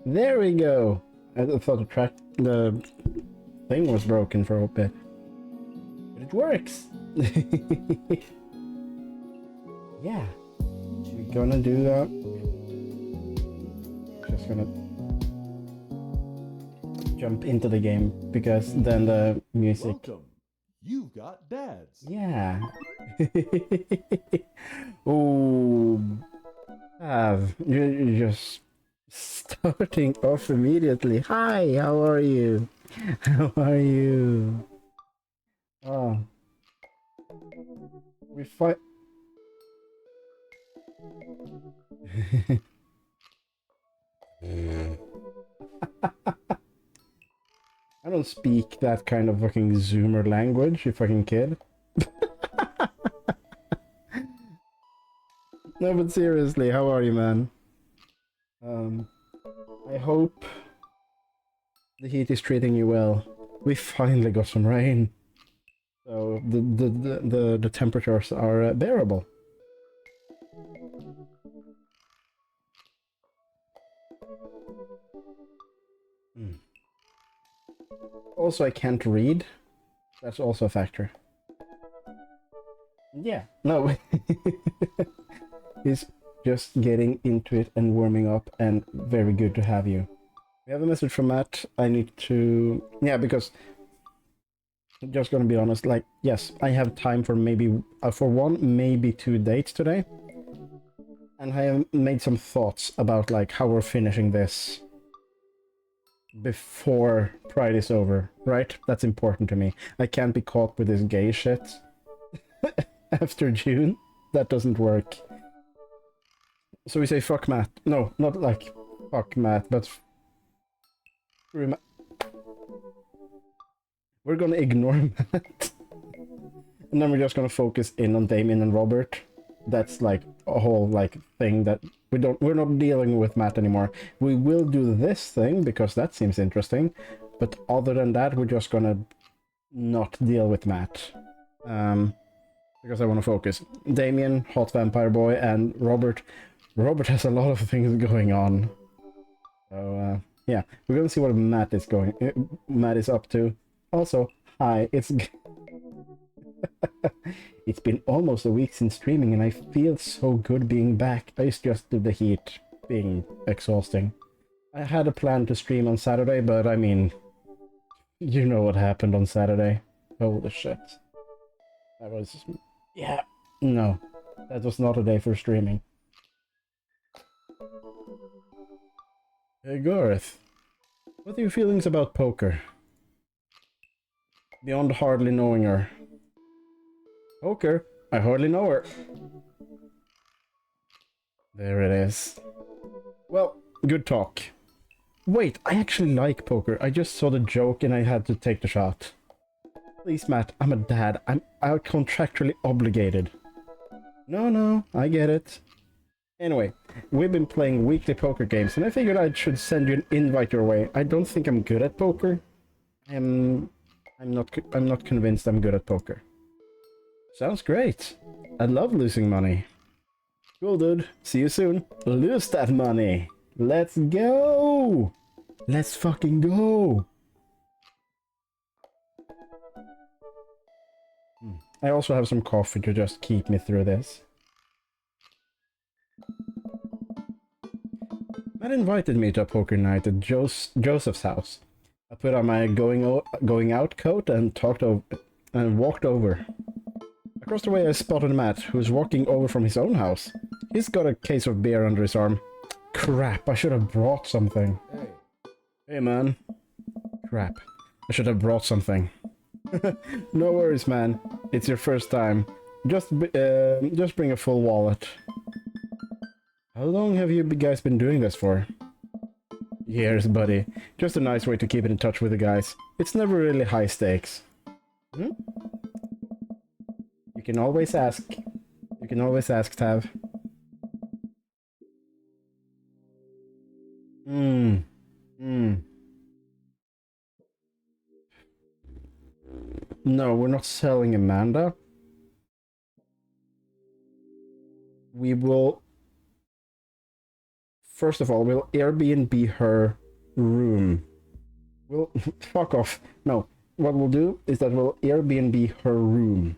There we go. I thought the thing was broken for a bit, but it works. Yeah, we're gonna do that. Just gonna jump into the game because then the music. Welcome. You've got dads. Yeah. Oh, you're just starting off immediately. Hi, how are you? How are you? Oh, we fight. I don't speak that kind of fucking Zoomer language, you fucking kid. No, but seriously, how are you, man? I hope the heat is treating you well. We finally got some rain, so the temperatures are bearable. Also, I can't read. That's also a factor. Yeah, no. He's just getting into it and warming up, and very good to have you. We have a message from Matt. I need to... Yeah, because... I'm just gonna be honest, like, yes, I have time for maybe... for 1, maybe 2 dates today. And I have made some thoughts about, like, how we're finishing this before Pride is over, right? That's important to me. I can't be caught with this gay shit after June. That doesn't work. So we say fuck Matt. No, not like fuck Matt, but we're gonna ignore Matt. And then we're just gonna focus in on Damien and Robert. That's like a whole like thing that we're not dealing with Matt anymore. We will do this thing because that seems interesting, but other than that we're just gonna not deal with Matt. Because I want to focus. Damien, hot vampire boy, and Robert has a lot of things going on. So yeah, we're gonna see what Matt is up to. Also, hi, it's it's been almost a week since streaming and I feel so good being back. I just did the heat being exhausting. I had a plan to stream on Saturday, but I mean, you know what happened on Saturday. Holy shit. That was... yeah, no. That was not a day for streaming. Hey Gareth, what are your feelings about poker? Beyond hardly knowing her. Poker? I hardly know her. There it is. Well, good talk. Wait, I actually like poker. I just saw the joke and I had to take the shot. Please, Matt, I'm a dad. I'm contractually obligated. No, I get it. Anyway, we've been playing weekly poker games, and I figured I should send you an invite your way. I don't think I'm good at poker. I'm not convinced I'm good at poker. Sounds great. I love losing money. Cool, dude. See you soon. Lose that money. Let's go. Let's fucking go. I also have some coffee to just keep me through this. Matt invited me to a poker night at Joseph's house. I put on my going out coat and walked over. Across the way I spotted Matt, who's walking over from his own house. He's got a case of beer under his arm. Crap, I should have brought something. Hey man. Crap, I should have brought something. No worries, man. It's your first time. Just bring a full wallet. How long have you guys been doing this for? Years, buddy. Just a nice way to keep in touch with the guys. It's never really high stakes. Hmm? You can always ask. You can always ask, Tav. No, we're not selling Amanda. We will first of all, we'll Airbnb her room. We'll fuck off. No, what we'll do is that we'll Airbnb her room.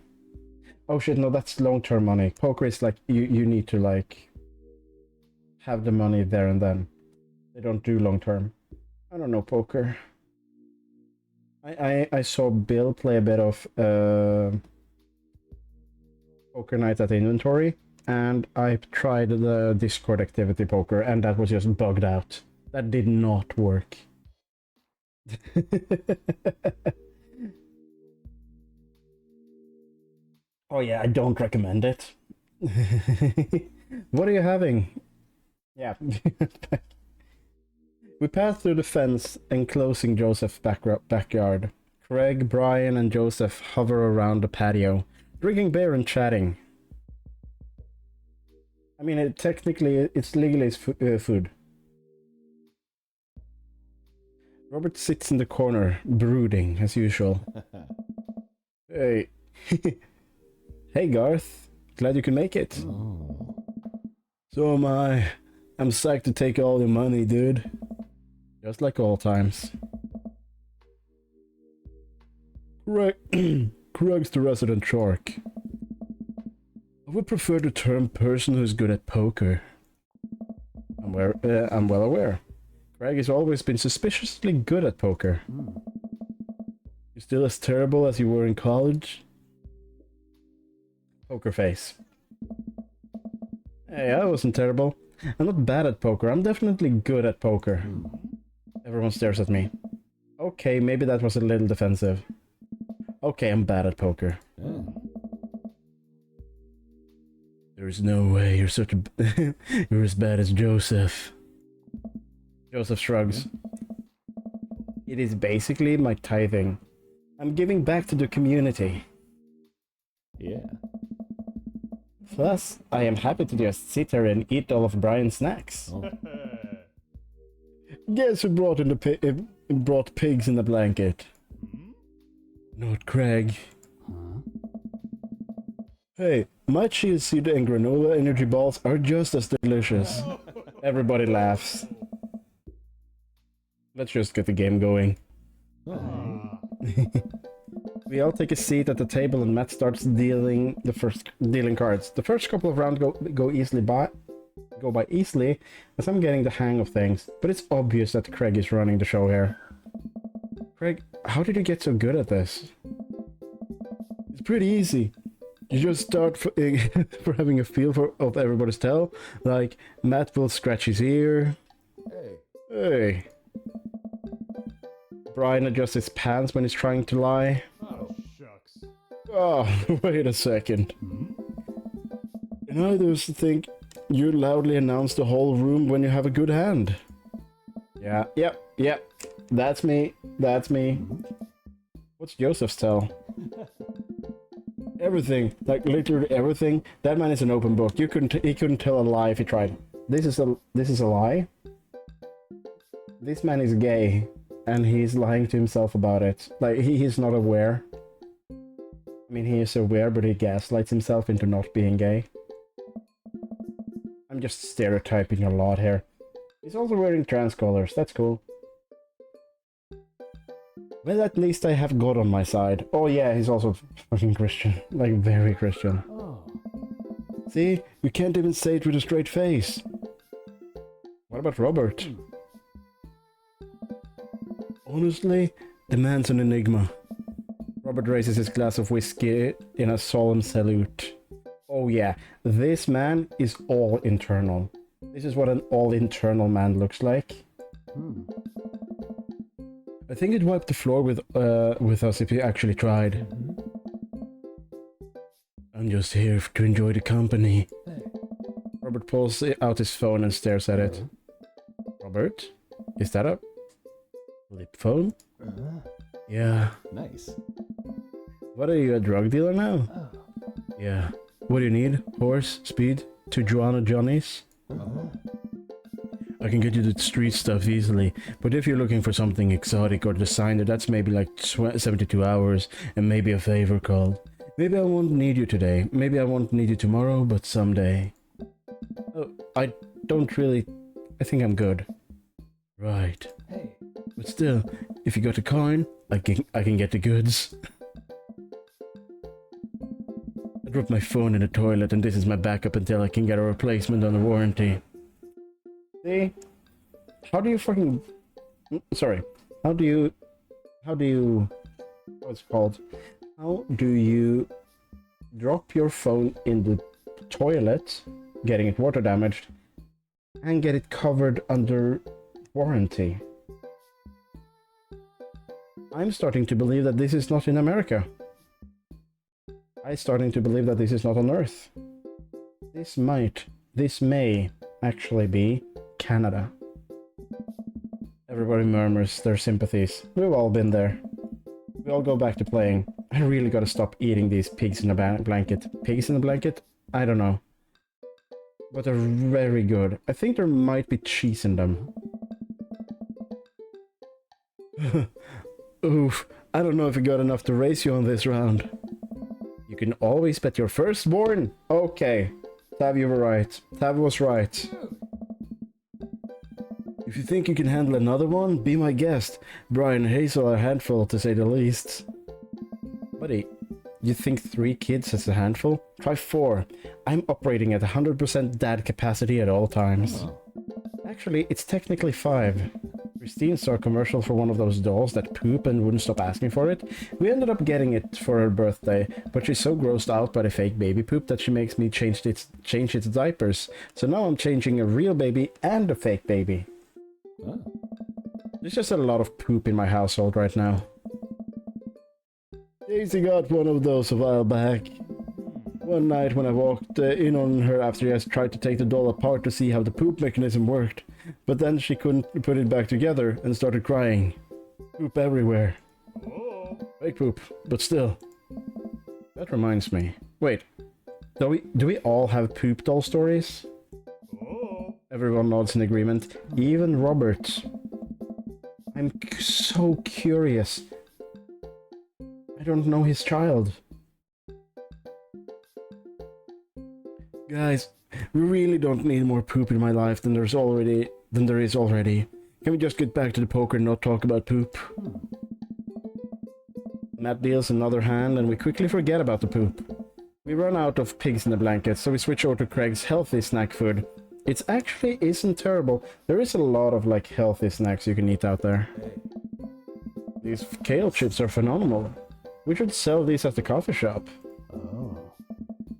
Oh shit, no, that's long-term money. Poker is like you need to like have the money there and then. They don't do long-term. I don't know poker. I saw Bill play a bit of poker night at Inventory, and I tried the Discord activity poker, and that was just bugged out. That did not work. Oh yeah, I don't recommend it. What are you having? Yeah. We pass through the fence enclosing Joseph's backyard. Craig, Brian, and Joseph hover around the patio, drinking beer and chatting. I mean, it's legally food. Robert sits in the corner, brooding, as usual. Hey. Hey, Garth. Glad you can make it. Oh. So am I. I'm psyched to take all your money, dude. Just like all times. Craig's the resident shark. I would prefer the term person who's good at poker. I'm well aware. Craig has always been suspiciously good at poker. You're still as terrible as you were in college? Poker face. Hey, I wasn't terrible. I'm not bad at poker. I'm definitely good at poker. Everyone stares at me. Okay, maybe that was a little defensive. Okay, I'm bad at poker. There's no way you're such a... you're as bad as Joseph. Joseph shrugs. It is basically my tithing. I'm giving back to the community. Yeah. Plus, I am happy to just sit here and eat all of Brian's snacks. Oh. Guess who brought in the brought pigs in the blanket? Not Craig. Hey, my chia seed and granola energy balls are just as delicious. Everybody laughs. Let's just get the game going. We all take a seat at the table and Matt starts dealing cards. The first couple of rounds go by easily as I'm getting the hang of things, but it's obvious that Craig is running the show here. Craig, how did you get so good at this? It's pretty easy. You just start for having a feel of everybody's tell. Like, Matt will scratch his ear. Hey. Brian adjusts his pants when he's trying to lie. Oh, shucks. Oh, wait a second. And I used to think you loudly announce the whole room when you have a good hand. Yeah, yep. That's me. What's Joseph's tell? Everything, like literally everything. That man is an open book. He couldn't tell a lie if he tried. This is a lie. This man is gay, and he's lying to himself about it. Like he's not aware. I mean, he is aware, but he gaslights himself into not being gay. I'm just stereotyping a lot here. He's also wearing trans colors. That's cool. Well, at least I have God on my side. Oh yeah, he's also fucking Christian. Like, very Christian. Oh. See? You can't even say it with a straight face. What about Robert? Honestly, the man's an enigma. Robert raises his glass of whiskey in a solemn salute. Oh yeah, this man is all internal. This is what an all-internal man looks like. I think it'd wipe the floor with us if you actually tried. I'm just here to enjoy the company. Robert pulls out his phone and stares at it. Robert? Is that a flip phone? Yeah. Nice. What are you, a drug dealer now? Yeah. What do you need? Horse? Speed? 2 Joanna Johnnies? I can get you the street stuff easily, but if you're looking for something exotic or designer, that's maybe like 72 hours and maybe a favor call. Maybe I won't need you today, maybe I won't need you tomorrow, but someday. Oh, I don't really think I'm good. Right. Hey. But still, if you got a coin, I can get the goods. I dropped my phone in the toilet and this is my backup until I can get a replacement on the warranty. See? How do you fucking... Sorry. How do you... What's it called? How do you drop your phone in the toilet, getting it water damaged, and get it covered under warranty? I'm starting to believe that this is not in America. I'm starting to believe that this is not on Earth. This may actually be Canada. Everybody murmurs their sympathies. We've all been there. We all go back to playing. I really gotta stop eating these pigs in a blanket. Pigs in a blanket? I don't know. But they're very good. I think there might be cheese in them. Oof, I don't know if we got enough to raise you on this round. You can always bet your firstborn. Okay, Tav, you were right. Tav was right. If you think you can handle another one, be my guest. Brian and Hazel are a handful, to say the least. Buddy, you think 3 kids is a handful? Try 4. I'm operating at 100% dad capacity at all times. Actually, it's technically 5. Christine saw a commercial for one of those dolls that poop and wouldn't stop asking for it. We ended up getting it for her birthday, but she's so grossed out by the fake baby poop that she makes me change its diapers. So now I'm changing a real baby and a fake baby. Oh. There's just a lot of poop in my household right now. Daisy got one of those a while back. One night when I walked in on her after I tried to take the doll apart to see how the poop mechanism worked. But then she couldn't put it back together and started crying. Poop everywhere. Oh. Fake poop, but still. That reminds me. Wait, do we all have poop doll stories? Oh. Everyone nods in agreement, even Robert. I'm so curious. I don't know his child. Guys, we really don't need more poop in my life than there is already. Can we just get back to the poker and not talk about poop? Matt deals another hand and we quickly forget about the poop. We run out of pigs in the blanket, so we switch over to Craig's healthy snack food. It actually isn't terrible. There is a lot of like healthy snacks you can eat out there. These kale chips are phenomenal. We should sell these at the coffee shop. Oh.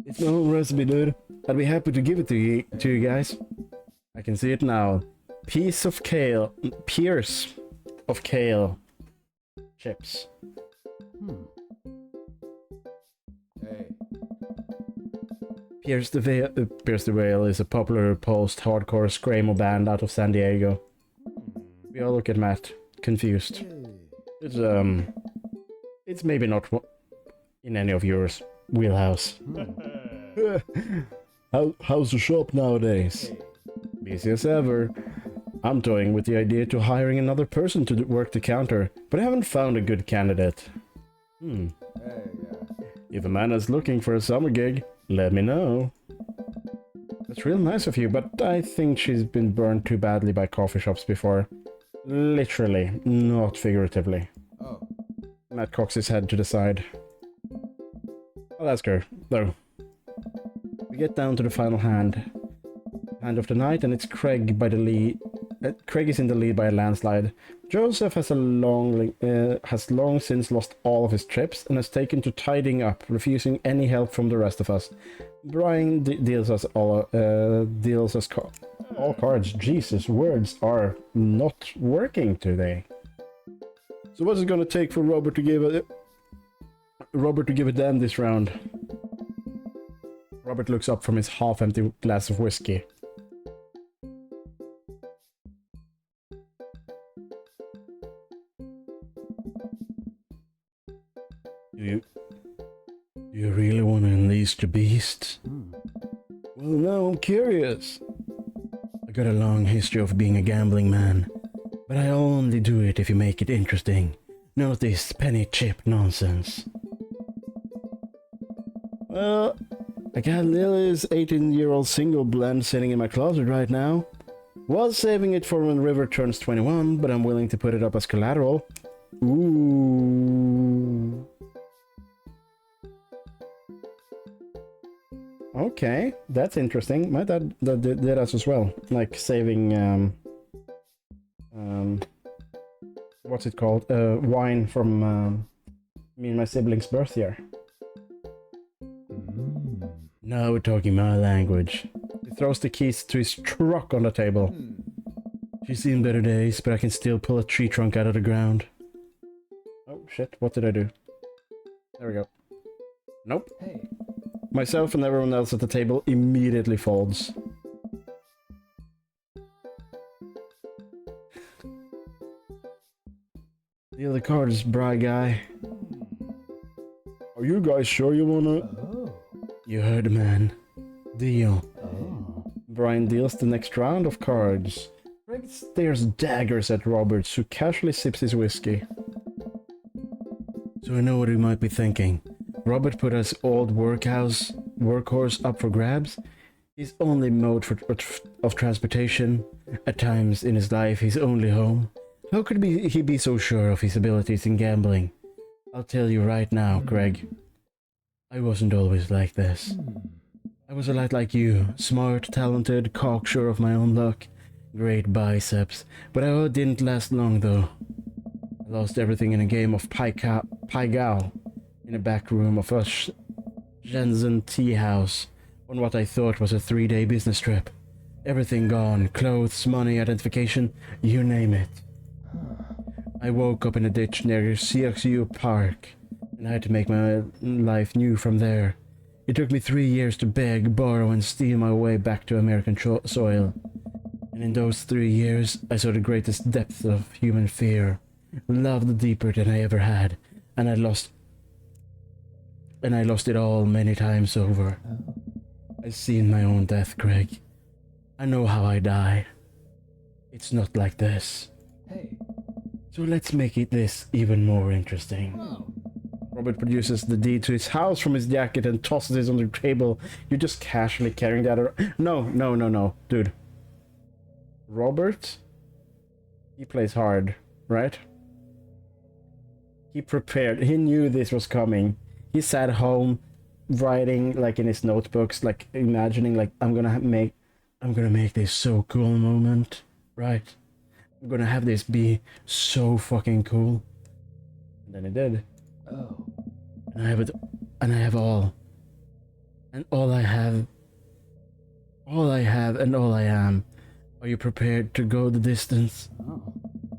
It's my own recipe, dude. I'd be happy to give it to you guys. I can see it now. Pierce of kale chips. Hey. Pierce the Veil is a popular post-hardcore screamo band out of San Diego. We all look at Matt, confused. It's maybe not in any of yours wheelhouse. How's the shop nowadays? Busy as ever. I'm toying with the idea to hiring another person to work the counter, but I haven't found a good candidate. Hey, If Amanda's looking for a summer gig, let me know. That's real nice of you, but I think she's been burned too badly by coffee shops before. Literally, not figuratively. Oh. Matt cocks his head to the side. I'll ask her, though. We get down to the final hand of the night, and it's Craig by the lead. Craig is in the lead by a landslide. Joseph has long since lost all of his chips and has taken to tidying up, refusing any help from the rest of us. Brian deals us all cards. Jesus, words are not working today. So what's it gonna take for Robert to give a damn this round? Robert looks up from his half-empty glass of whiskey. Do you really want to unleash the beast? Well, now I'm curious. I got a long history of being a gambling man, but I only do it if you make it interesting. Not this penny chip nonsense. Well, I got Lily's 18-year-old single blend sitting in my closet right now. Was saving it for when River turns 21, but I'm willing to put it up as collateral. Ooh. Okay, that's interesting. My dad did that as well. Like saving, what's it called? Wine from me and my siblings' birth year. Now we're talking my language. He throws the keys to his truck on the table. She's seen better days, but I can still pull a tree trunk out of the ground. Oh shit, what did I do? There we go. Nope. Hey. Myself and everyone else at the table immediately folds. Deal the cards, bra guy. Are you guys sure you wanna... Oh. You heard, man. Deal. Oh. Brian deals the next round of cards. Greg stares daggers at Roberts, who casually sips his whiskey. So I know what he might be thinking. Robert put his old workhorse up for grabs. His only mode of transportation. At times in his life, his only home. How could he be so sure of his abilities in gambling? I'll tell you right now, Greg. I wasn't always like this. I was a lot like you. Smart, talented, cocksure of my own luck. Great biceps. But I didn't last long, though. I lost everything in a game of Pai Gow. In a back room of a Shenzhen tea house. On what I thought was a 3-day business trip. Everything gone. Clothes, money, identification. You name it. I woke up in a ditch near CXU Park, and I had to make my life new from there. It took me 3 years to beg, borrow, and steal my way back to American soil. And in those 3 years, I saw the greatest depth of human fear. Loved deeper than I ever had, and I lost it all many times over. I've seen my own death, Greg. I know how I die. It's not like this. Hey. So let's make this even more interesting. Oh. Robert produces the deed to his house from his jacket and tosses it on the table. You're just casually carrying that around. No, dude. Robert? He plays hard, right? He prepared. He knew this was coming. He sat home, writing like in his notebooks, like imagining like I'm gonna make this so cool moment, right? I'm gonna have this be so fucking cool. And then it did. Oh. And I have it, and I have all. And all I have and all I am. Are you prepared to go the distance? Oh.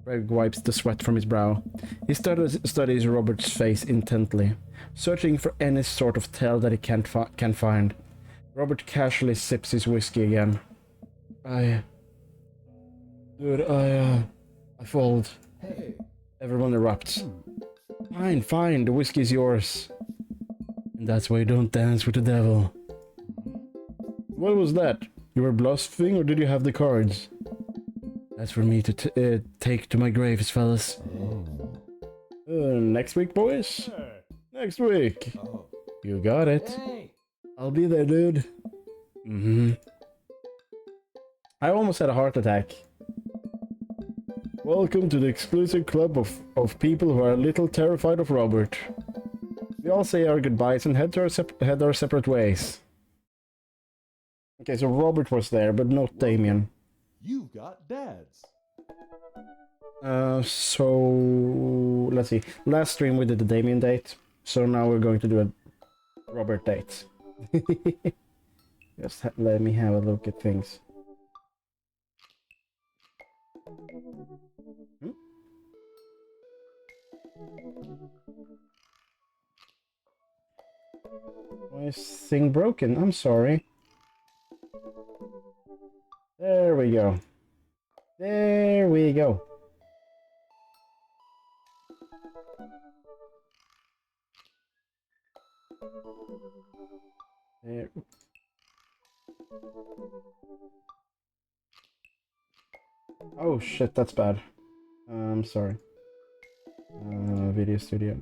Greg wipes the sweat from his brow. He studies Robert's face intently, searching for any sort of tell that he can find. Robert casually sips his whiskey again. I fold. Hey. Everyone erupts. Fine, the whiskey's yours. And that's why you don't dance with the devil. What was that? You were bluffing, or did you have the cards? That's for me to take to my graves, fellas. Next week, boys? Next week. Oh. You got it. Hey. I'll be there, dude. I almost had a heart attack. Welcome to the exclusive club of people who are a little terrified of Robert. We all say our goodbyes and head our separate ways. Okay, so Robert was there, but not Damien. You've got dads. So let's see. Last stream we did the Damien date, so now we're going to do a Robert date. Just let me have a look at things. Why is this thing broken? I'm sorry. There we go. There we go. There. Oh shit, that's bad. I'm sorry. Video studio.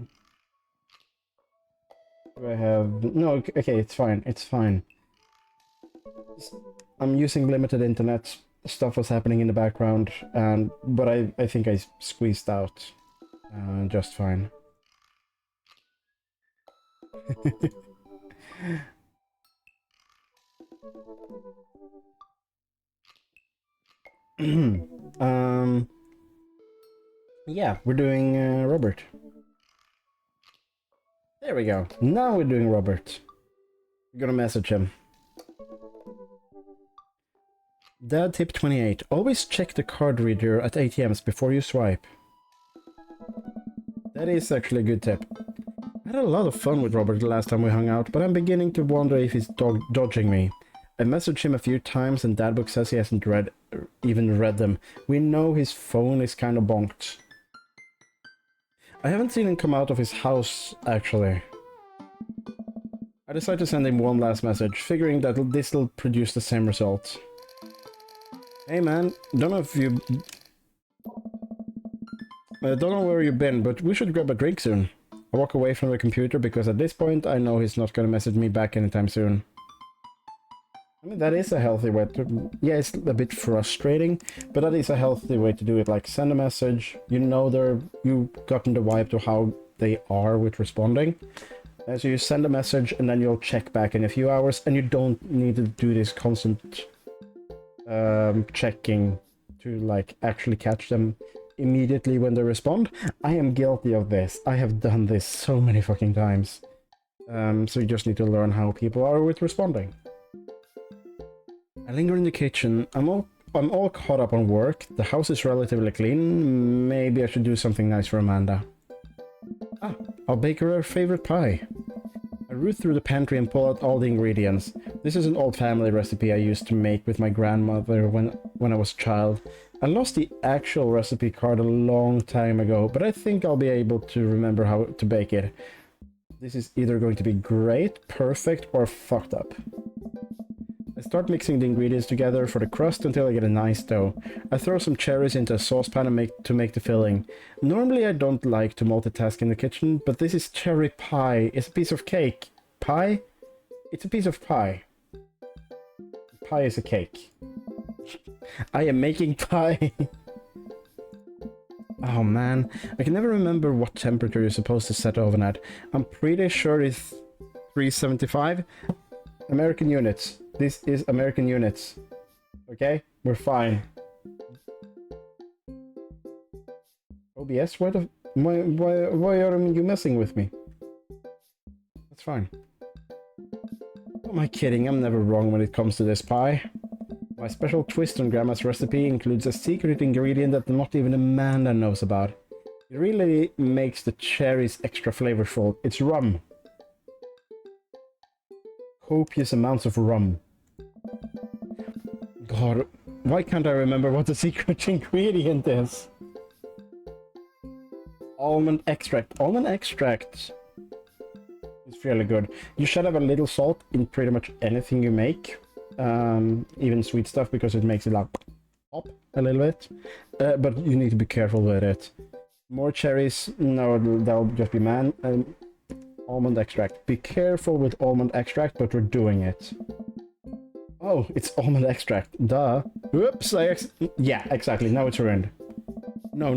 Do I have... No, okay, it's fine. It's fine. I'm using limited internet. stuff was happening in the background, but I think I squeezed out just fine. Yeah, we're doing Robert. There we go. Now we're doing Robert. We're gonna message him. Dad tip 28. Always check the card reader at ATMs before you swipe. That is actually a good tip. I had a lot of fun with Robert the last time we hung out, but I'm beginning to wonder if he's dodging me. I messaged him a few times and Dadbook says he hasn't even read them. We know his phone is kind of bonked. I haven't seen him come out of his house, actually. I decided to send him one last message, figuring that this'll produce the same result. Hey man, don't know where you've been, but we should grab a drink soon. I walk away from the computer because at this point I know he's not gonna message me back anytime soon. I mean, that is a healthy way to... Yeah, it's a bit frustrating, but that is a healthy way to do it. Like, send a message, you know you've gotten the vibe to how they are with responding. So you send a message and then you'll check back in a few hours, and you don't need to do this constant checking to, like, actually catch them immediately when they respond. I am guilty of this. I have done this so many fucking times. So you just need to learn how people are with responding. I linger in the kitchen. I'm all caught up on work. The house is relatively clean. Maybe I should do something nice for Amanda. Ah, I'll bake her favorite pie. I root through the pantry and pull out all the ingredients. This is an old family recipe I used to make with my grandmother when I was a child. I lost the actual recipe card a long time ago, but I think I'll be able to remember how to bake it. This is either going to be great, perfect, or fucked up. I start mixing the ingredients together for the crust until I get a nice dough. I throw some cherries into a saucepan to make the filling. Normally I don't like to multitask in the kitchen, but this is cherry pie. It's a piece of cake. Pie? It's a piece of pie. Pie is a cake. I am making pie. Oh man, I can never remember what temperature you're supposed to set the oven at. I'm pretty sure it's 375. American units. This is American units. Okay? We're fine. OBS? Why are you messing with me? That's fine. Who am I kidding? I'm never wrong when it comes to this pie. My special twist on Grandma's recipe includes a secret ingredient that not even Amanda knows about. It really makes the cherries extra flavorful. It's rum. Copious amounts of rum. God, why can't I remember what the secret ingredient is? Almond extract. Almond extract is really good. You should have a little salt in pretty much anything you make. Even sweet stuff, because it makes it like pop a little bit. But you need to be careful with it. More cherries. No, that'll just be almond extract. Be careful with almond extract, but we're doing it. Oh, it's almond extract. Duh. Oops, yeah, exactly. Now it's ruined. No.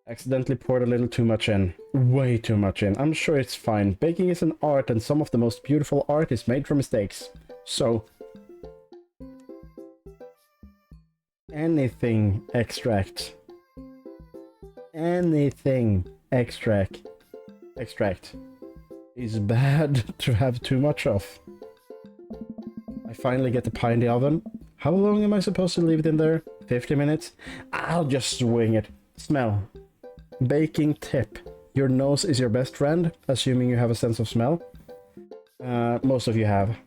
Accidentally poured a little too much in. Way too much in. I'm sure it's fine. Baking is an art, and some of the most beautiful art is made from mistakes. So... anything extract. Anything extract is bad to have too much of. I finally get the pie in the oven. How long am I supposed to leave it in there? 50 minutes? I'll just swing it. Smell. Baking tip. Your nose is your best friend, assuming you have a sense of smell. Most of you have.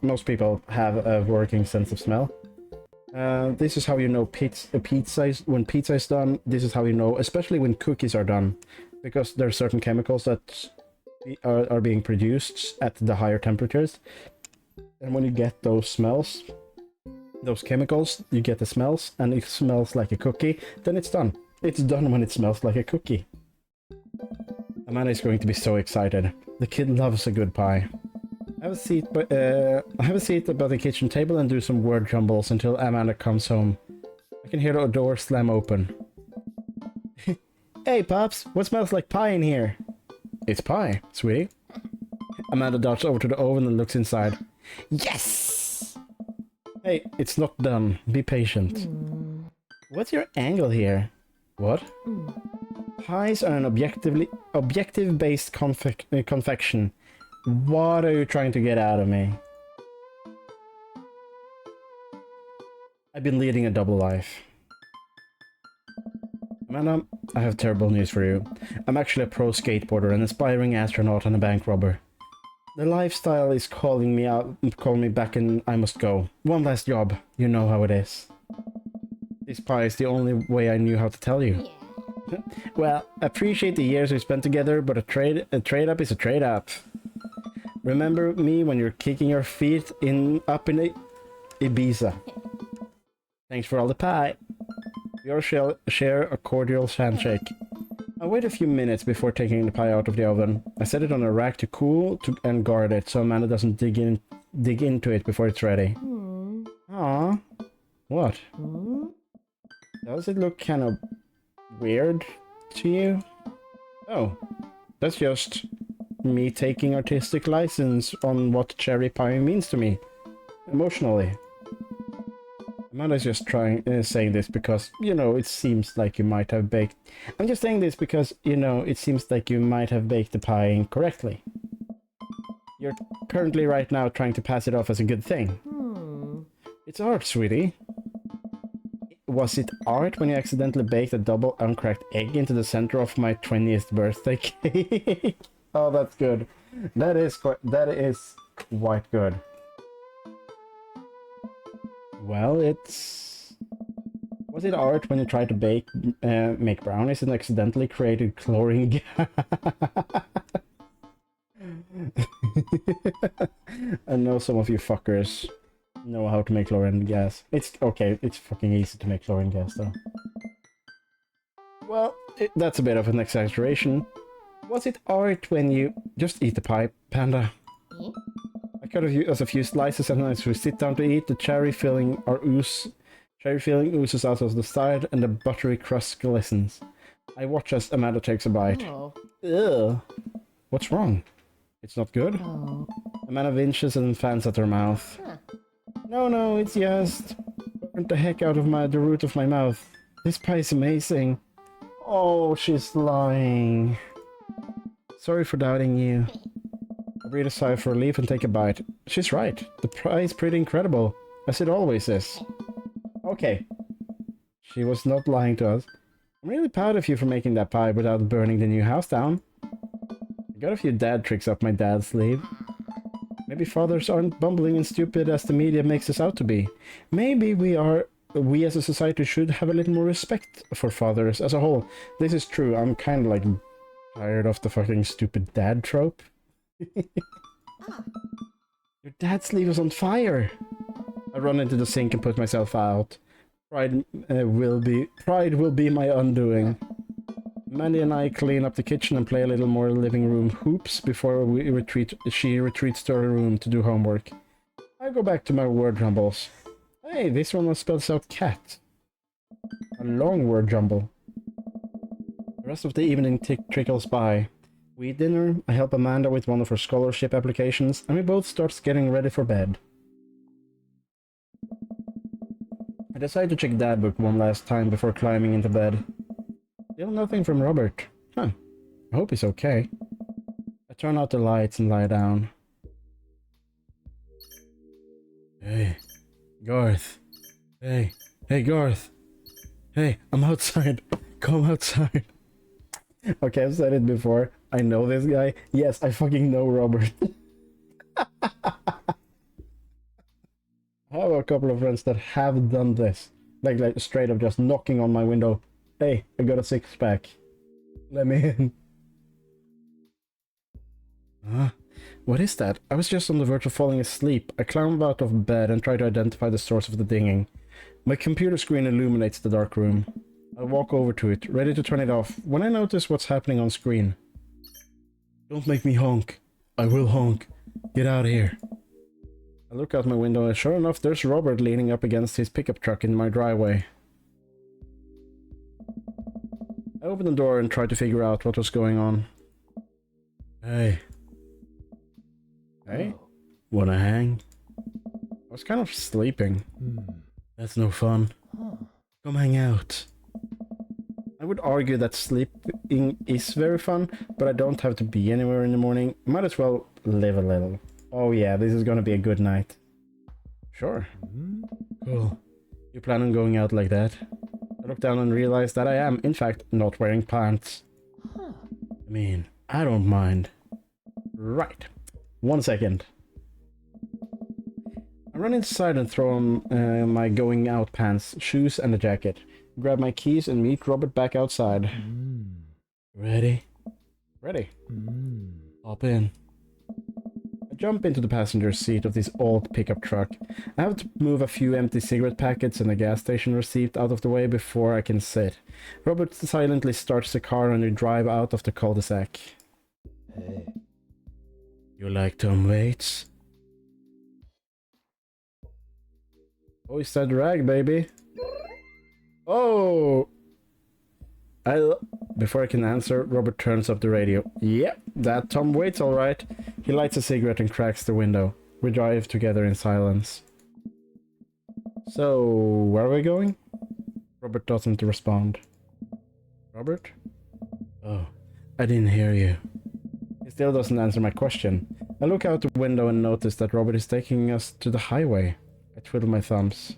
Most people have a working sense of smell. This is how you know when pizza is done. This is how you know, especially when cookies are done, because there are certain chemicals that are being produced at the higher temperatures. And when you get those smells, those chemicals, you get the smells, and it smells like a cookie, then it's done. It's done when it smells like a cookie. Amanda is going to be so excited. The kid loves a good pie. Have a seat about the kitchen table and do some word jumbles until Amanda comes home. I can hear the door slam open. Hey, Pops, what smells like pie in here? It's pie, sweetie. Amanda darts over to the oven and looks inside. Yes! Hey, it's not done. Be patient. What's your angle here? What? Pies are an objective-based confection. What are you trying to get out of me? I've been leading a double life. Amanda, I have terrible news for you. I'm actually a pro skateboarder, an aspiring astronaut, and a bank robber. The lifestyle is calling me back, and I must go. One last job. You know how it is. This pie is the only way I knew how to tell you. Well, appreciate the years we spent together, but a trade up is a trade up. Remember me when you're kicking your feet up in Ibiza. Thanks for all the pie. We all share a cordial handshake. I wait a few minutes before taking the pie out of the oven. I set it on a rack to cool and guard it so Amanda doesn't dig into it before it's ready. Aww. What? Does it look kind of weird to you? Oh, that's just me taking artistic license on what cherry pie means to me. Emotionally. Amanda's just saying this because, you know, it seems like you might have baked... I'm just saying this because, you know, it seems like you might have baked the pie incorrectly. You're currently right now trying to pass it off as a good thing. It's art, sweetie. Was it art when you accidentally baked a double uncracked egg into the center of my 20th birthday cake? Oh, that's good. That is quite good. Well, was it art when you tried to make brownies and accidentally created chlorine gas? I know some of you fuckers know how to make chlorine gas. It's okay, it's fucking easy to make chlorine gas though. Well, that's a bit of an exaggeration. Was it art when you... Just eat the pie, Panda. I cut a few slices and as we sit down to eat, the cherry filling oozes out of the side and the buttery crust glistens. I watch as Amanda takes a bite. Oh. Ugh. What's wrong? It's not good? Oh. Amanda vinces and fans at her mouth. Huh. No, it's just... Burned the heck out of the root of my mouth. This pie is amazing. Oh, she's lying. Sorry for doubting you. I breathe a sigh of relief and take a bite. She's right. The pie is pretty incredible, as it always is. Okay. She was not lying to us. I'm really proud of you for making that pie without burning the new house down. I got a few dad tricks up my dad's sleeve. Maybe fathers aren't bumbling and stupid as the media makes us out to be. Maybe we as a society should have a little more respect for fathers as a whole. This is true. I'm kind of like tired of the fucking stupid dad trope. Your dad's sleeve is on fire. I run into the sink and put myself out. Pride will be my undoing. Mandy and I clean up the kitchen and play a little more living room hoops before she retreats to her room to do homework. I go back to my word jumbles. Hey, this one spells out cat. A long word jumble. The rest of the evening trickles by. We eat dinner, I help Amanda with one of her scholarship applications, and we both start getting ready for bed. I decide to check Dad Book one last time before climbing into bed. Still nothing from Robert. Huh. I hope he's okay. I turn out the lights and lie down. Hey, Garth. Hey, Garth. Hey, I'm outside. Come outside. Okay, I've said it before. I know this guy. Yes, I fucking know Robert. I have a couple of friends that have done this. Like straight up just knocking on my window. Hey, I got a six-pack. Let me in. Huh? What is that? I was just on the verge of falling asleep. I climb out of bed and try to identify the source of the dinging. My computer screen illuminates the dark room. I walk over to it, ready to turn it off, when I notice what's happening on screen. Don't make me honk. I will honk. Get out of here. I look out my window and sure enough there's Robert leaning up against his pickup truck in my driveway. I open the door and try to figure out what was going on. Hey. Hey? Oh. Wanna hang? I was kind of sleeping. That's no fun. Huh. Come hang out. I would argue that sleeping is very fun, but I don't have to be anywhere in the morning. Might as well live a little. Oh yeah, this is gonna be a good night. Sure. Cool. You plan on going out like that? I look down and realize that I am, in fact, not wearing pants. Huh. I mean, I don't mind. Right. 1 second. I run inside and throw on my going out pants, shoes and a jacket. Grab my keys and meet Robert back outside. Ready? Ready. Hop in. I jump into the passenger seat of this old pickup truck. I have to move a few empty cigarette packets and a gas station receipt out of the way before I can sit. Robert silently starts the car and we drive out of the cul-de-sac. Hey. You like Tom Waits? Oh, is that rag, baby? Oh! Before I can answer, Robert turns up the radio. Yep, that Tom Waits alright. He lights a cigarette and cracks the window. We drive together in silence. So, where are we going? Robert doesn't respond. Robert? Oh, I didn't hear you. He still doesn't answer my question. I look out the window and notice that Robert is taking us to the highway. I twiddle my thumbs.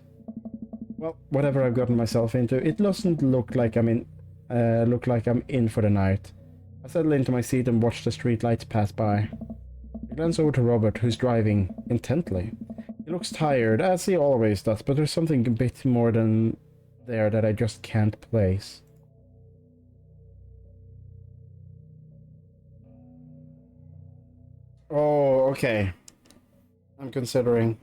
Well, whatever I've gotten myself into, it doesn't look like I'm in for the night. I settle into my seat and watch the streetlights pass by. I glance over to Robert, who's driving intently. He looks tired, as he always does, but there's something a bit more than there that I just can't place. Oh, okay. I'm considering.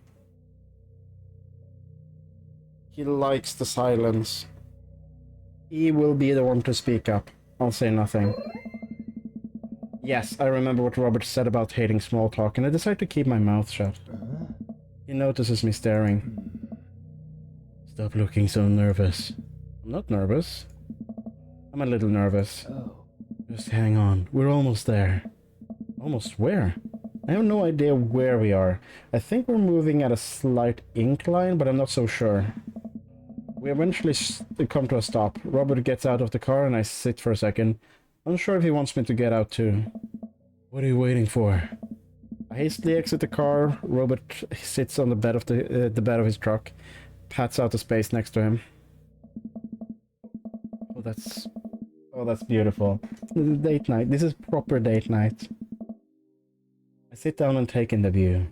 He likes the silence. He will be the one to speak up. I'll say nothing. Yes, I remember what Robert said about hating small talk, and I decide to keep my mouth shut. He notices me staring. Stop looking so nervous. I'm not nervous. I'm a little nervous. Oh. Just hang on. We're almost there. Almost where? I have no idea where we are. I think we're moving at a slight incline, but I'm not so sure. We eventually come to a stop. Robert gets out of the car and I sit for a second, unsure if he wants me to get out too. What are you waiting for? I hastily exit the car. Robert sits on the bed of the bed of his truck, pats out the space next to him. Oh, that's beautiful. Date night. This is proper date night. I sit down and take in the view.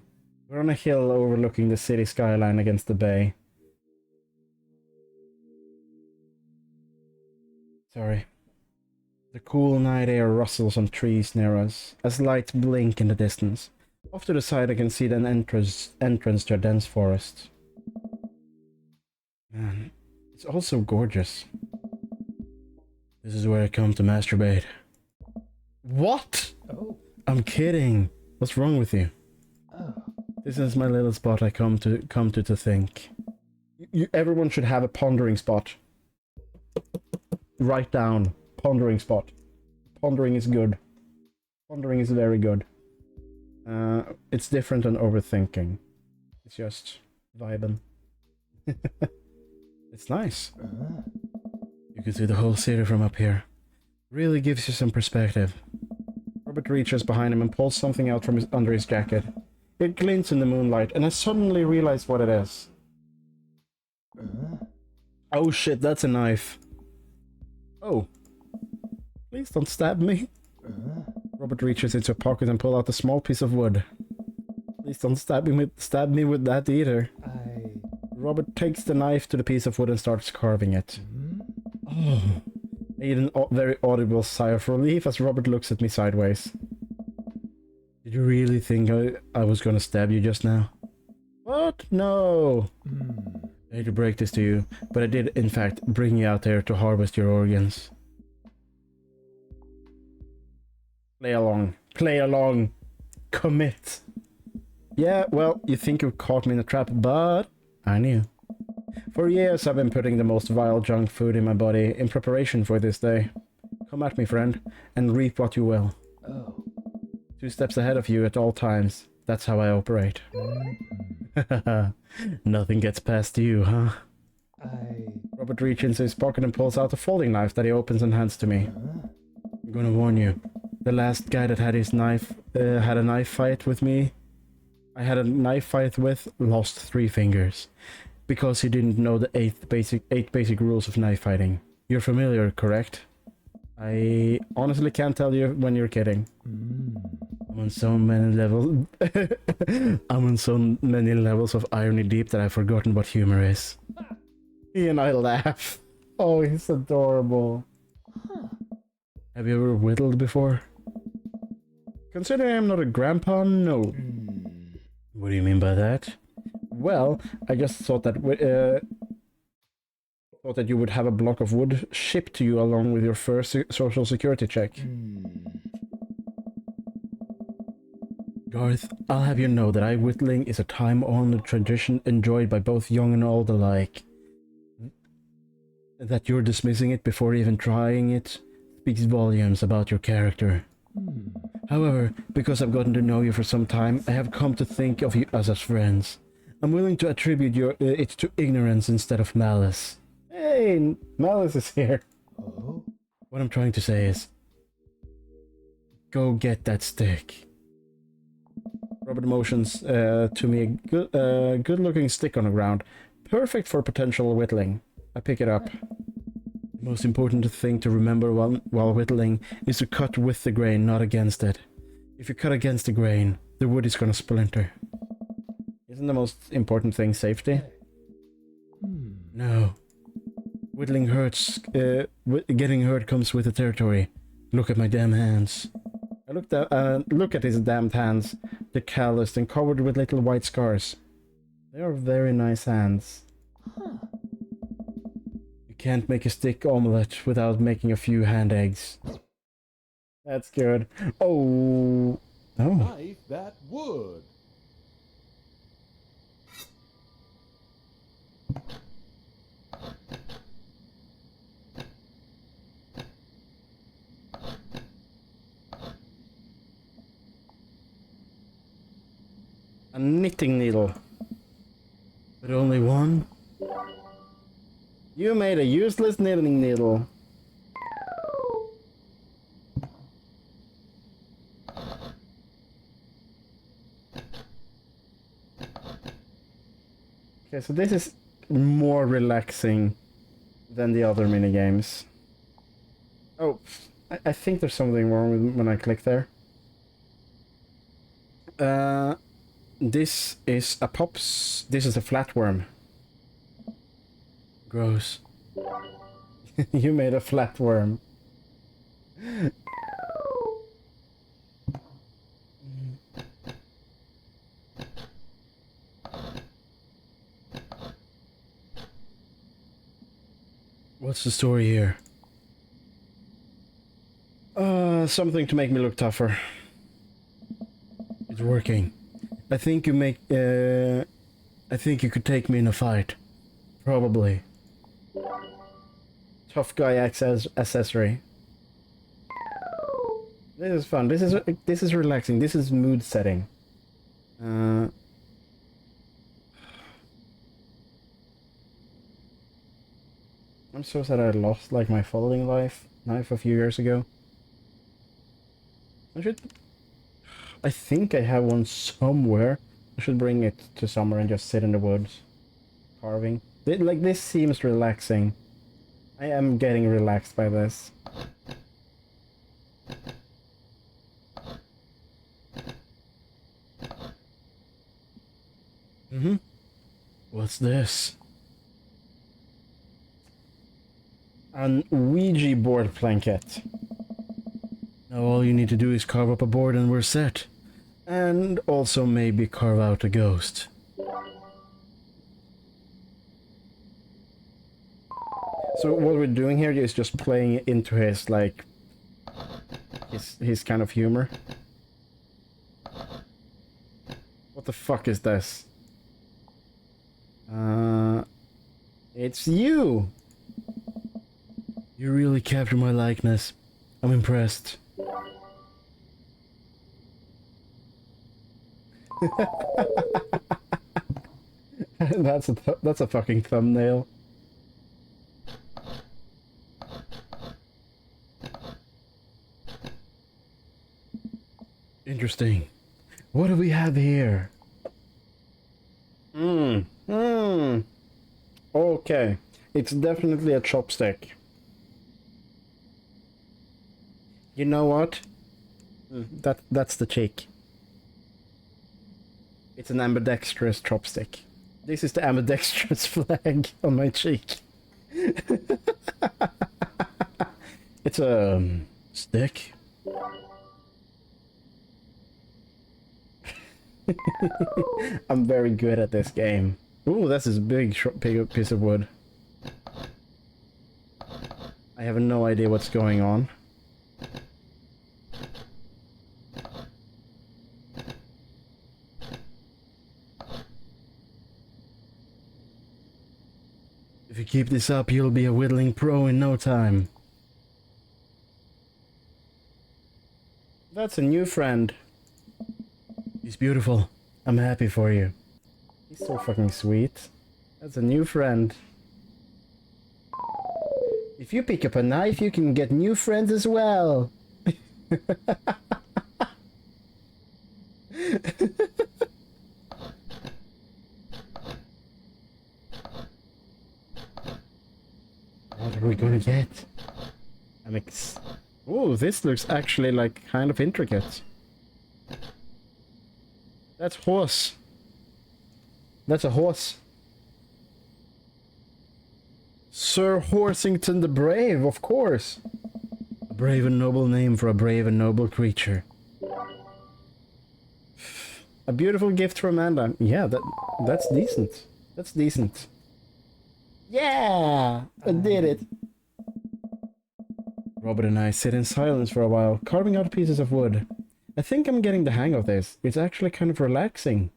We're on a hill overlooking the city skyline against the bay. Sorry. The cool night air rustles on trees near us, as lights blink in the distance. Off to the side I can see an entrance to a dense forest. Man, it's all so gorgeous. This is where I come to masturbate. What? Oh. I'm kidding. What's wrong with you? Oh. This is my little spot I come to think. Everyone should have a pondering spot. Write down. Pondering spot. Pondering is good. Pondering is very good. It's different than overthinking. It's just vibing. It's nice. You can see the whole city from up here. Really gives you some perspective. Robert reaches behind him and pulls something out from under his jacket. It glints in the moonlight, and I suddenly realize what it is. Oh shit, that's a knife. Oh. Please don't stab me. Robert reaches into a pocket and pulls out a small piece of wood. Please don't stab me with that either. Robert takes the knife to the piece of wood and starts carving it. Oh. I hear a very audible sigh of relief as Robert looks at me sideways. Did you really think I was gonna stab you just now? What? No! I hate to break this to you, but I did in fact bring you out there to harvest your organs. Play along. Play along. Commit. Yeah, well, you think you caught me in a trap, but I knew. For years I've been putting the most vile junk food in my body in preparation for this day. Come at me, friend, and reap what you will. Oh. 2 steps ahead of you at all times. That's how I operate. Nothing gets past you, huh? Robert reaches into his pocket and pulls out a folding knife that he opens and hands to me. I'm gonna warn you. The last guy that had his knife, had a knife fight with me, I had a knife fight with, lost 3 fingers. Because he didn't know the 8 basic rules of knife fighting. You're familiar, correct? I honestly can't tell you when you're kidding. I'm on so many levels. I'm on so many levels of irony deep that I've forgotten what humor is. He and I laugh. Oh, he's adorable. Have you ever whittled before? Considering I'm not a grandpa, no. What do you mean by that? Well, I just thought that you would have a block of wood shipped to you along with your first social security check. Garth, I'll have you know that whittling is a time-honored tradition enjoyed by both young and old alike. That you're dismissing it before even trying it speaks volumes about your character. However, because I've gotten to know you for some time, I have come to think of you as friends. I'm willing to attribute it to ignorance instead of malice. Hey, Malice is here. Oh? What I'm trying to say is, go get that stick. Robert motions to me a good-looking stick on the ground, perfect for potential whittling. I pick it up. The most important thing to remember while whittling is to cut with the grain, not against it. If you cut against the grain, the wood is gonna splinter. Isn't the most important thing safety? No. Whittling hurts. Getting hurt comes with the territory. Look at my damn hands. I look at his damned hands. They're calloused and covered with little white scars. They are very nice hands. You can't make a stick omelette without making a few hand eggs. That's good. Oh. Oh. Knife that wood. A knitting needle. But only one? You made a useless knitting needle. Okay, so this is more relaxing than the other minigames. Oh, I think there's something wrong with when I click there. This is a pops. This is a flatworm. Gross. You made a flatworm. What's the story here? Something to make me look tougher. It's working. I think you could take me in a fight. Probably. Tough guy accessory. This is fun. This is relaxing. This is mood setting. I'm so sad I lost like my folding knife a few years ago. I think I have one somewhere. I should bring it to somewhere and just sit in the woods. Carving. Like, this seems relaxing. I am getting relaxed by this. What's this? An Ouija board blanket. Now all you need to do is carve up a board and we're set. And also maybe carve out a ghost. So what we're doing here is just playing into his, like, his kind of humor. What the fuck is this? It's you! You really captured my likeness. I'm impressed. That's a fucking thumbnail. Interesting. What do we have here? Okay. It's definitely a chopstick. You know what? That's the cheek. It's an ambidextrous chopstick. This is the ambidextrous flag on my cheek. It's a stick. I'm very good at this game. Ooh, that's this big piece of wood. I have no idea what's going on. If you keep this up, you'll be a whittling pro in no time. That's a new friend. He's beautiful. I'm happy for you. He's so fucking sweet. That's a new friend. If you pick up a knife, you can get new friends as well. What are we gonna get? Oh, this looks actually like kind of intricate. That's horse. That's a horse. Sir Horsington the Brave, of course. A brave and noble name for a brave and noble creature. A beautiful gift for Amanda. Yeah, that's decent. That's decent. Yeah, I did it. Robert and I sit in silence for a while, carving out pieces of wood. I think I'm getting the hang of this. It's actually kind of relaxing.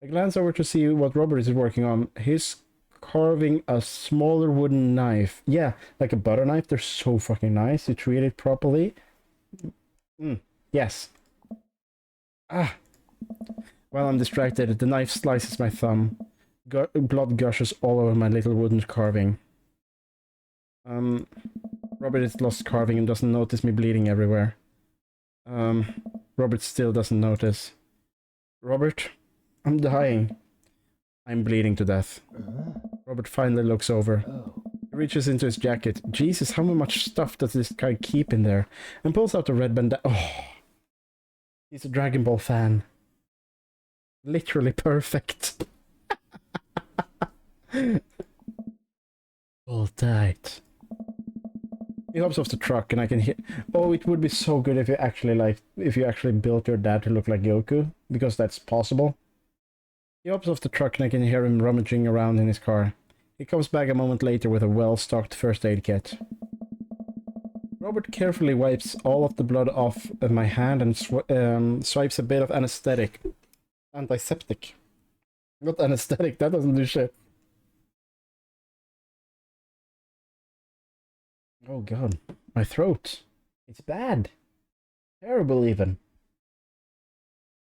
I glance over to see what Robert is working on. He's carving a smaller wooden knife. Yeah, like a butter knife. They're so fucking nice. You treat it properly. Yes. While I'm distracted, the knife slices my thumb. Blood gushes all over my little wooden carving. Robert is lost carving and doesn't notice me bleeding everywhere. Robert still doesn't notice. Robert, I'm dying. I'm bleeding to death. Robert finally looks over. He reaches into his jacket. Jesus, how much stuff does this guy keep in there? And pulls out the red bandana. Oh, he's a Dragon Ball fan. Literally perfect. All tight. He hops off the truck and I can hear... Oh, it would be so good if you actually built your dad to look like Goku, because that's possible. He hops off the truck and I can hear him rummaging around in his car. He comes back a moment later with a well-stocked first aid kit. Robert carefully wipes all of the blood off of my hand and swipes a bit of anesthetic. Antiseptic. Not anesthetic, that doesn't do shit. Oh god, my throat. It's bad. Terrible even.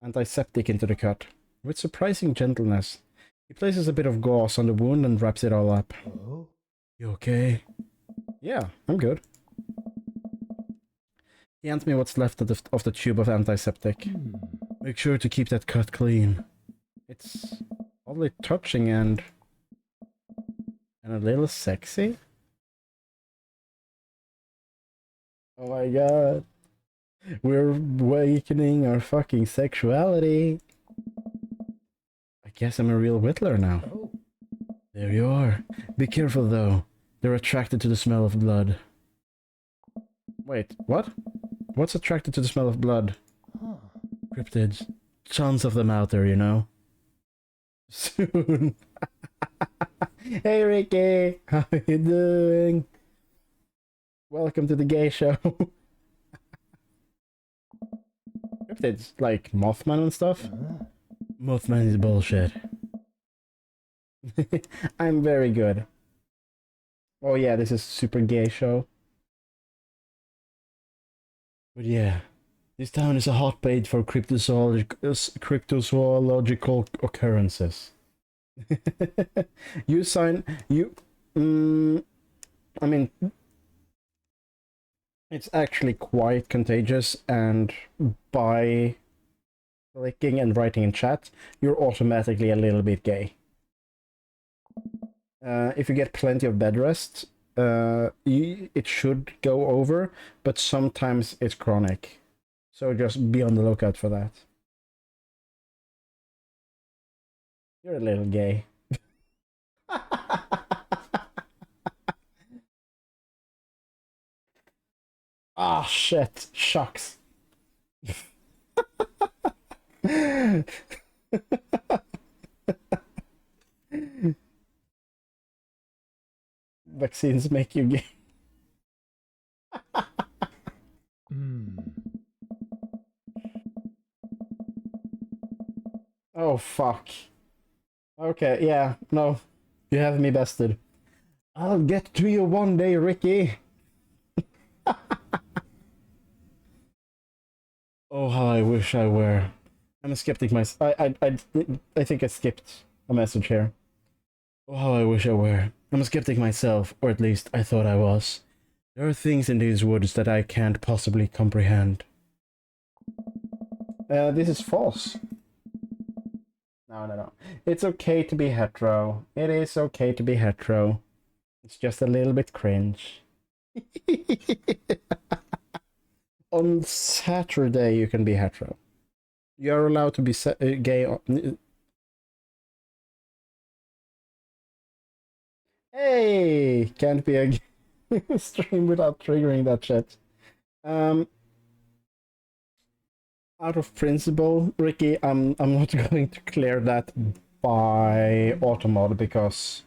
Antiseptic into the cut. With surprising gentleness. He places a bit of gauze on the wound and wraps it all up. Oh? You okay? Yeah, I'm good. He hands me what's left of the tube of antiseptic. Make sure to keep that cut clean. It's oddly touching and a little sexy. Oh my god. We're awakening our fucking sexuality. I guess I'm a real whittler now. Oh. There you are. Be careful though. They're attracted to the smell of blood. Wait, what? What's attracted to the smell of blood? Huh. Cryptids. Tons of them out there, you know. Soon. Hey Ricky, how you doing? Welcome to the gay show. Cryptids, like Mothman and stuff. Mothman is bullshit. I'm very good. Oh yeah, this is super gay show. But yeah, this town is a hotbed for cryptozoological occurrences. You sign you. I mean, it's actually quite contagious, and by clicking and writing in chat, you're automatically a little bit gay. If you get plenty of bed rest, it should go over, but sometimes it's chronic. So just be on the lookout for that. You're a little gay. Ah, shit. Shucks. Vaccines make you gay. Oh, fuck. Okay, yeah, no. You have me bested. I'll get to you one day, Ricky. Oh, how I wish I were. I'm a skeptic myself. I think I skipped a message here. Oh, how I wish I were. I'm a skeptic myself, or at least I thought I was. There are things in these woods that I can't possibly comprehend. This is false. No. It's okay to be hetero. It is okay to be hetero. It's just a little bit cringe. On Saturday, you can be hetero. You're allowed to be gay. Hey! Can't be a stream without triggering that shit. Out of principle, Ricky, I'm not going to clear that by automod because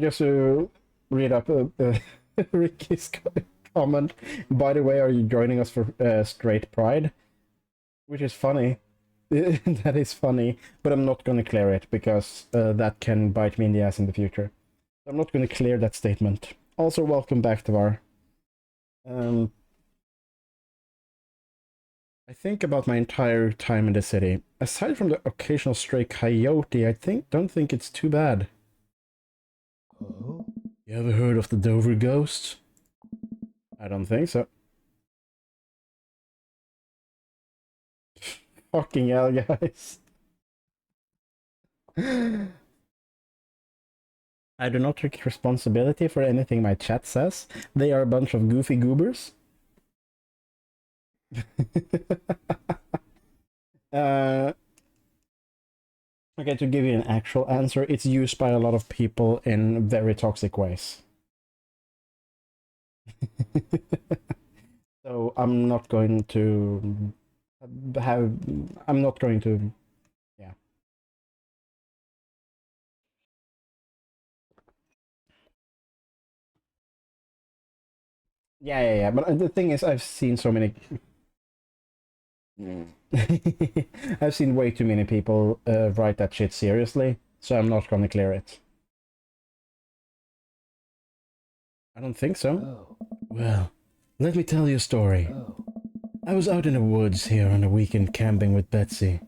just to read up Ricky's comment. By the way, are you joining us for Straight Pride? Which is funny. That is funny, but I'm not going to clear it because that can bite me in the ass in the future. I'm not going to clear that statement. Also, welcome back to our. I think about my entire time in the city. Aside from the occasional stray coyote, don't think it's too bad. Oh? You ever heard of the Dover Ghost? I don't think so. Fucking hell, guys. I do not take responsibility for anything my chat says. They are a bunch of goofy goobers. Okay, to give you an actual answer, it's used by a lot of people in very toxic ways. So I'm not going to yeah. Yeah. But the thing is, I've seen so many. I've seen way too many people write that shit seriously, so I'm not gonna clear it. I don't think so. Oh. Well, let me tell you a story. Oh. I was out in the woods here on a weekend camping with Betsy.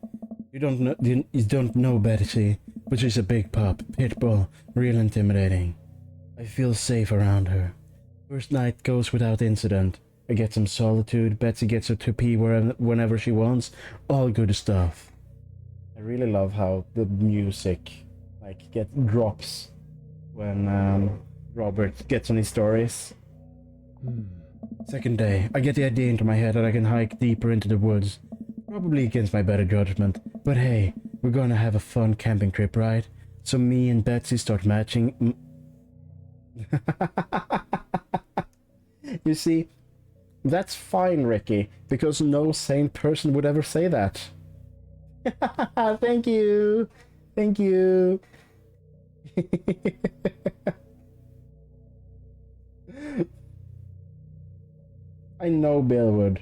You don't know Betsy, but she's a big pup, pit bull, real intimidating. I feel safe around her. First night goes without incident. I get some solitude, Betsy gets her to pee whenever she wants, all good stuff. I really love how the music drops when Robert gets on his stories. Second day, I get the idea into my head that I can hike deeper into the woods. Probably against my better judgment, but hey, we're gonna have a fun camping trip, right? So me and Betsy start matching. You see, that's fine, Ricky, because no sane person would ever say that. Thank you. Thank you. I know Bill would.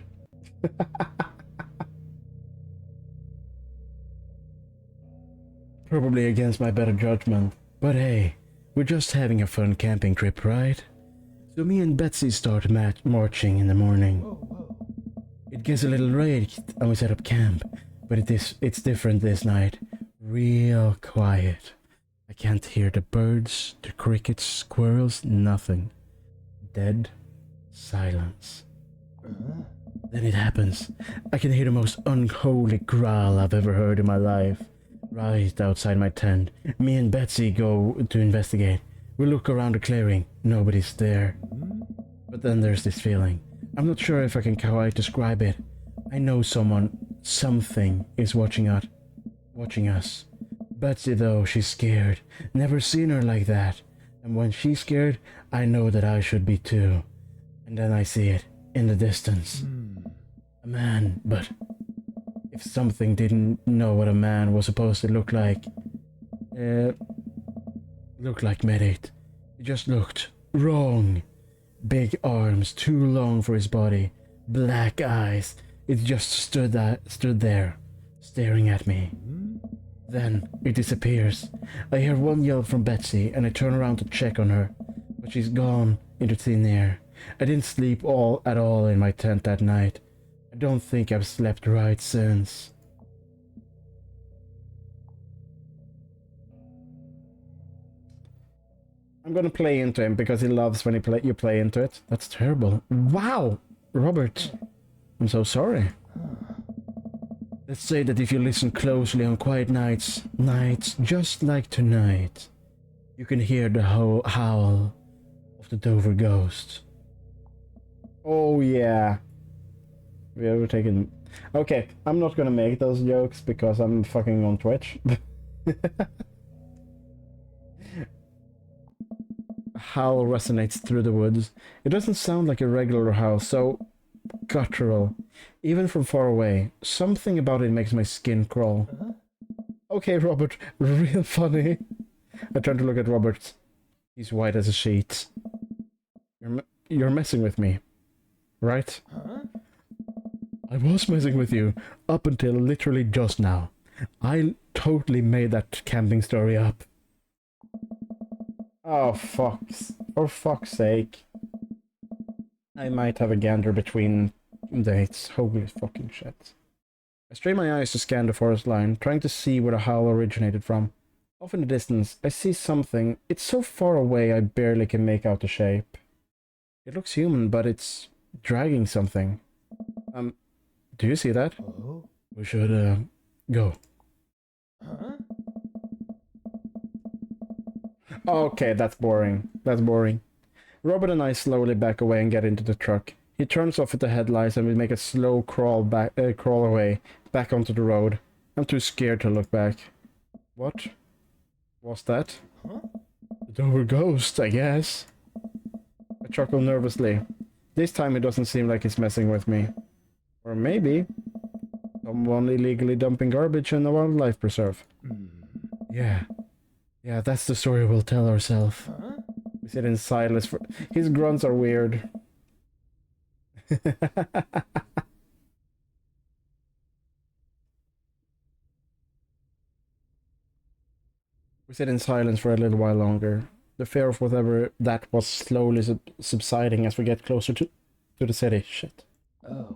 Probably against my better judgment. But hey, we're just having a fun camping trip, right? So me and Betsy start marching in the morning. Whoa, whoa. It gets a little late and we set up camp. But it's different this night. Real quiet. I can't hear the birds, the crickets, squirrels, nothing. Dead silence. Then it happens. I can hear the most unholy growl I've ever heard in my life. Right outside my tent. Me and Betsy go to investigate. We look around the clearing. Nobody's there. But then there's this feeling. I'm not sure if I can quite describe it. I know something is watching us. Betsy though, she's scared. Never seen her like that. And when she's scared, I know that I should be too. And then I see it, in the distance. A man, but if something didn't know what a man was supposed to look like, Medic. It just looked wrong. Big arms, too long for his body. Black eyes. It just stood there, staring at me. Then it disappears. I hear one yell from Betsy and I turn around to check on her, but she's gone into thin air. I didn't sleep at all in my tent that night. I don't think I've slept right since. I'm gonna play into him because he loves when you play into it. That's terrible. Wow! Robert, I'm so sorry. Let's say that if you listen closely on quiet nights just like tonight, you can hear the howl of the Dover ghost. Oh yeah. We ever taken... Okay, I'm not gonna make those jokes because I'm fucking on Twitch. Howl resonates through the woods. It doesn't sound like a regular howl, so guttural. Even from far away, something about it makes my skin crawl. Okay, Robert, real funny. I turn to look at Robert. He's white as a sheet. You're messing with me, right? I was messing with you up until literally just now. I totally made that camping story up. Oh, for fuck's sake. I might have a gander between dates. Holy fucking shit. I strain my eyes to scan the forest line, trying to see where the howl originated from. Off in the distance, I see something. It's so far away I barely can make out the shape. It looks human, but it's dragging something. Do you see that? Oh. We should, go. Okay, that's boring. That's boring. Robert and I slowly back away and get into the truck. He turns off at the headlights and we make a slow crawl away, back onto the road. I'm too scared to look back. What was that? The Dover ghost, I guess. I chuckle nervously. This time it doesn't seem like it's messing with me. Or maybe someone illegally dumping garbage in a wildlife preserve. Yeah, that's the story we'll tell ourselves. We sit in silence for... His grunts are weird. We sit in silence for a little while longer. The fear of whatever that was slowly subsiding as we get closer to the city. Shit. Oh.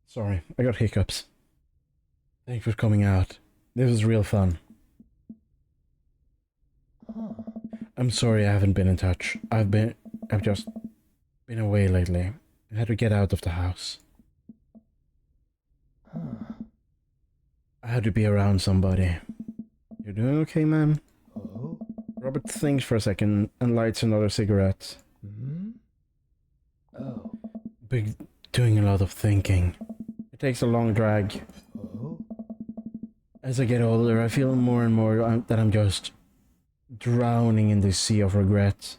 Sorry, I got hiccups. Thanks for coming out. This was real fun. I'm sorry I haven't been in touch. I've just been away lately. I had to get out of the house. I had to be around somebody. You doing okay, man? Oh. Robert thinks for a second and lights another cigarette. Oh. Big doing a lot of thinking. It takes a long drag. Oh. As I get older, I feel more and more that I'm just drowning in this sea of regret.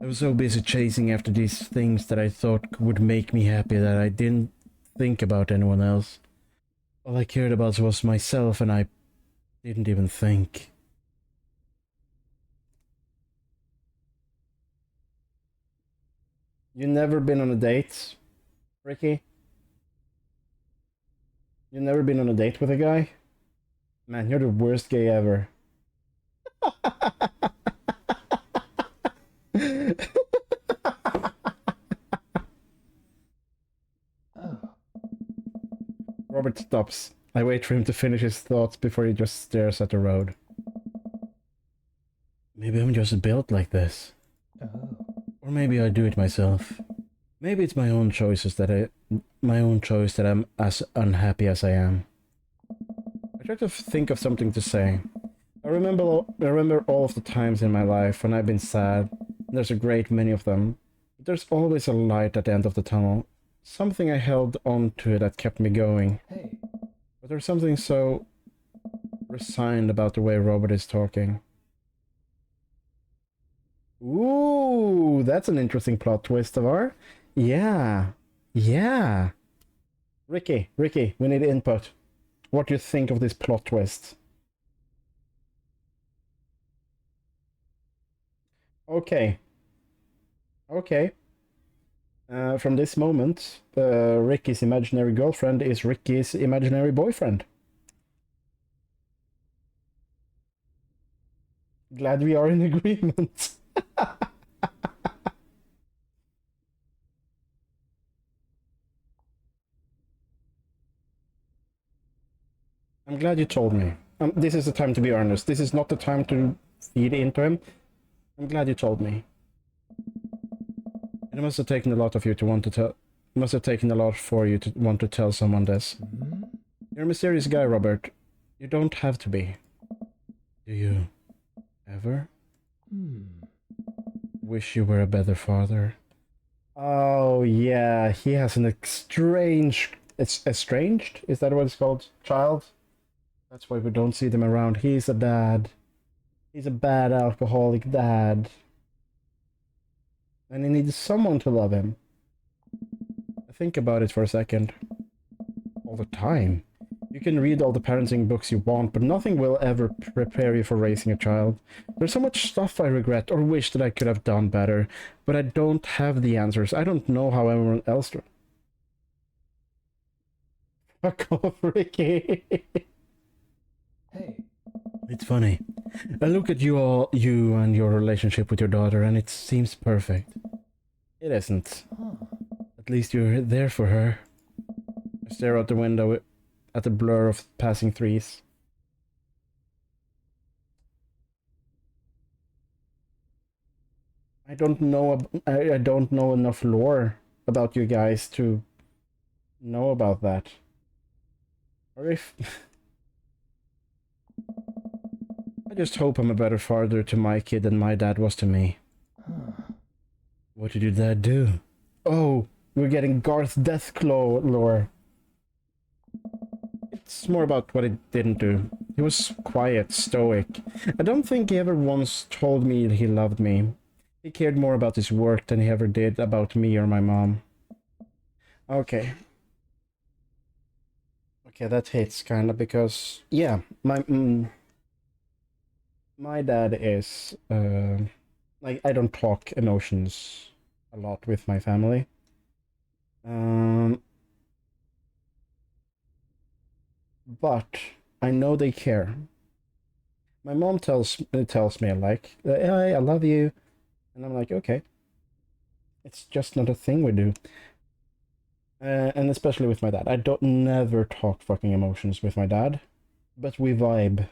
I was so busy chasing after these things that I thought would make me happy that I didn't think about anyone else. All I cared about was myself, and I didn't even think. You never been on a date, Ricky? You never been on a date with a guy? Man, you're the worst gay ever. Oh. Robert stops. I wait for him to finish his thoughts before he just stares at the road. Maybe I'm just built like this. Oh. Or maybe I do it myself. Maybe it's my own choice that I'm as unhappy as I am. I try to think of something to say. I remember all of the times in my life when I've been sad. There's a great many of them. But there's always a light at the end of the tunnel. Something I held on to that kept me going. Hey. But there's something so resigned about the way Robert is talking. Ooh, that's an interesting plot twist of our. Yeah. Yeah. Ricky, we need input. What do you think of this plot twist? Okay. Okay. From this moment, Ricky's imaginary girlfriend is Ricky's imaginary boyfriend. Glad we are in agreement. I'm glad you told me. This is the time to be earnest. This is not the time to feed into him. I'm glad you told me. It must have taken a lot of you to want to tell. It must have taken a lot for you to want to tell someone this. Hmm? You're a mysterious guy, Robert. You don't have to be. Do you ever wish you were a better father? Oh yeah, he has an estranged? Is that what it's called? Child? That's why we don't see them around. He's a dad. He's a bad alcoholic dad. And he needs someone to love him. Think about it for a second. All the time. You can read all the parenting books you want, but nothing will ever prepare you for raising a child. There's so much stuff I regret or wish that I could have done better, but I don't have the answers. I don't know how everyone else does. Fuck off, Ricky. Hey. It's funny. I look at you and your relationship with your daughter, and it seems perfect. It isn't. Huh. At least you're there for her. I stare out the window at the blur of passing trees. I don't know. I don't know enough lore about you guys to know about that. Or if I just hope I'm a better father to my kid than my dad was to me. Huh. What did your dad do? Oh, we're getting Garth Deathclaw lore. It's more about what he didn't do. He was quiet, stoic. I don't think he ever once told me that he loved me. He cared more about his work than he ever did about me or my mom. Okay. Okay, that hits kinda because yeah, my dad is like I don't talk emotions a lot with my family. But I know they care. My mom tells me like, "Hey, I love you," and I'm like, "Okay." It's just not a thing we do. And especially with my dad, I don't never talk fucking emotions with my dad, but we vibe.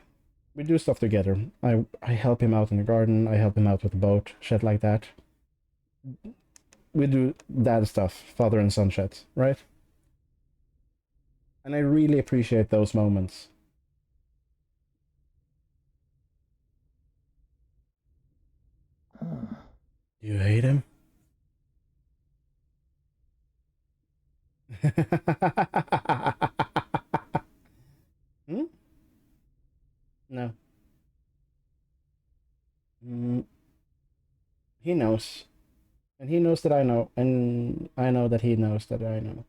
We do stuff together. I help him out in the garden. I help him out with the boat, shit like that. We do dad stuff, father and son shit, right? And I really appreciate those moments. Huh. Do you hate him? Hmm? No. Mm, he knows. And he knows that I know. And I know that he knows that I know.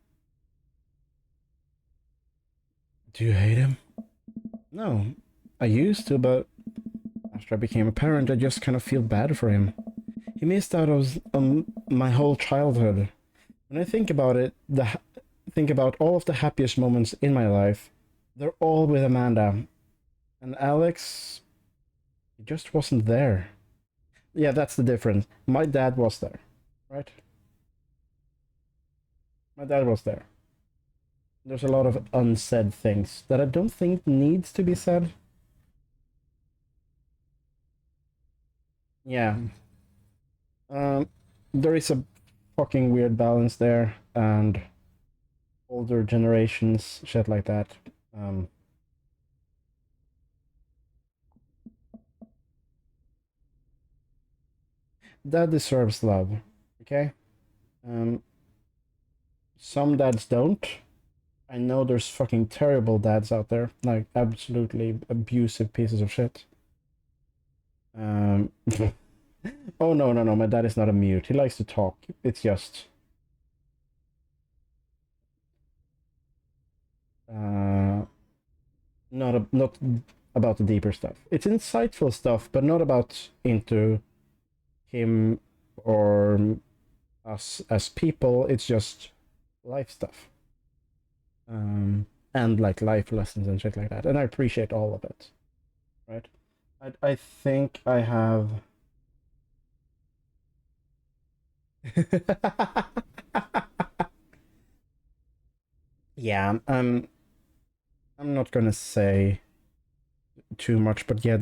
Do you hate him? No, I used to, but after I became a parent, I just kind of feel bad for him. He missed out on my whole childhood. When I think about it, think about all of the happiest moments in my life, they're all with Amanda. And Alex, he just wasn't there. Yeah, that's the difference. My dad was there, right? My dad was there. There's a lot of unsaid things that I don't think needs to be said. Yeah. There is a fucking weird balance there, and older generations, shit like that. Dad deserves love, okay? Some dads don't. I know there's fucking terrible dads out there, like absolutely abusive pieces of shit. Oh no, my dad is not a mute. He likes to talk. It's just not about the deeper stuff. It's insightful stuff, but not about into him or us as people. It's just life stuff. And like life lessons and shit like that. And I appreciate all of it. Right? I think I have yeah, I'm not gonna say too much, but yeah,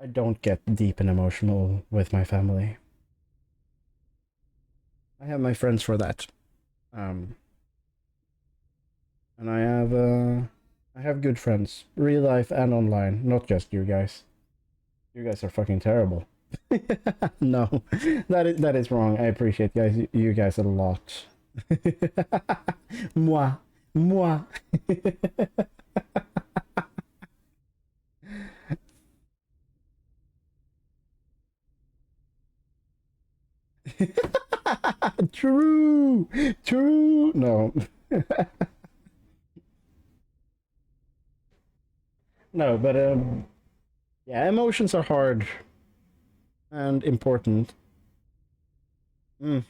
I don't get deep and emotional with my family. I have my friends for that. And I have good friends, real life and online, not just you guys. You guys are fucking terrible. No, that is wrong. I appreciate you guys a lot. Moi, moi. True, true. No, no, but yeah, emotions are hard and important. Mm.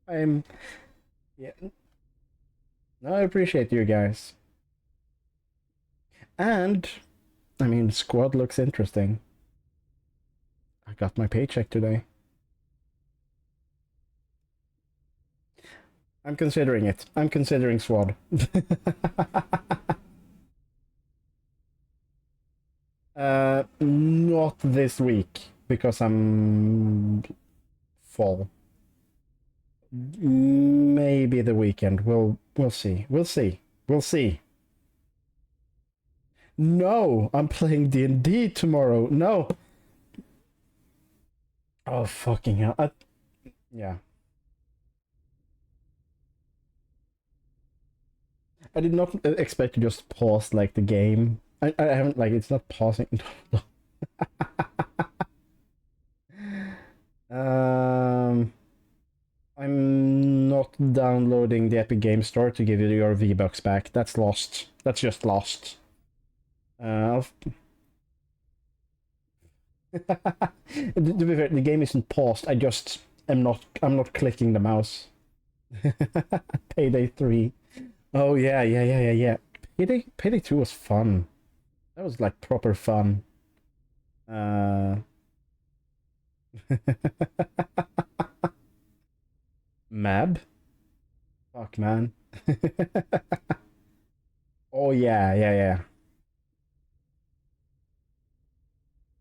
I'm yeah. No, I appreciate you guys. And I mean, squad looks interesting. I got my paycheck today. I'm considering it. I'm considering SWAD. Not this week because I'm full. Maybe the weekend. We'll see. We'll see. We'll see. No, I'm playing D&D tomorrow. No. Oh fucking hell. Yeah. I did not expect to just pause like the game. I haven't like it's not pausing. I'm not downloading the Epic Game Store to give you your V-Bucks back. That's lost. That's just lost. To be fair, the game isn't paused. I just am not. I'm not clicking the mouse. Payday 3. Oh yeah. Payday 2 was fun. That was like proper fun. Mab? Fuck man. Oh yeah.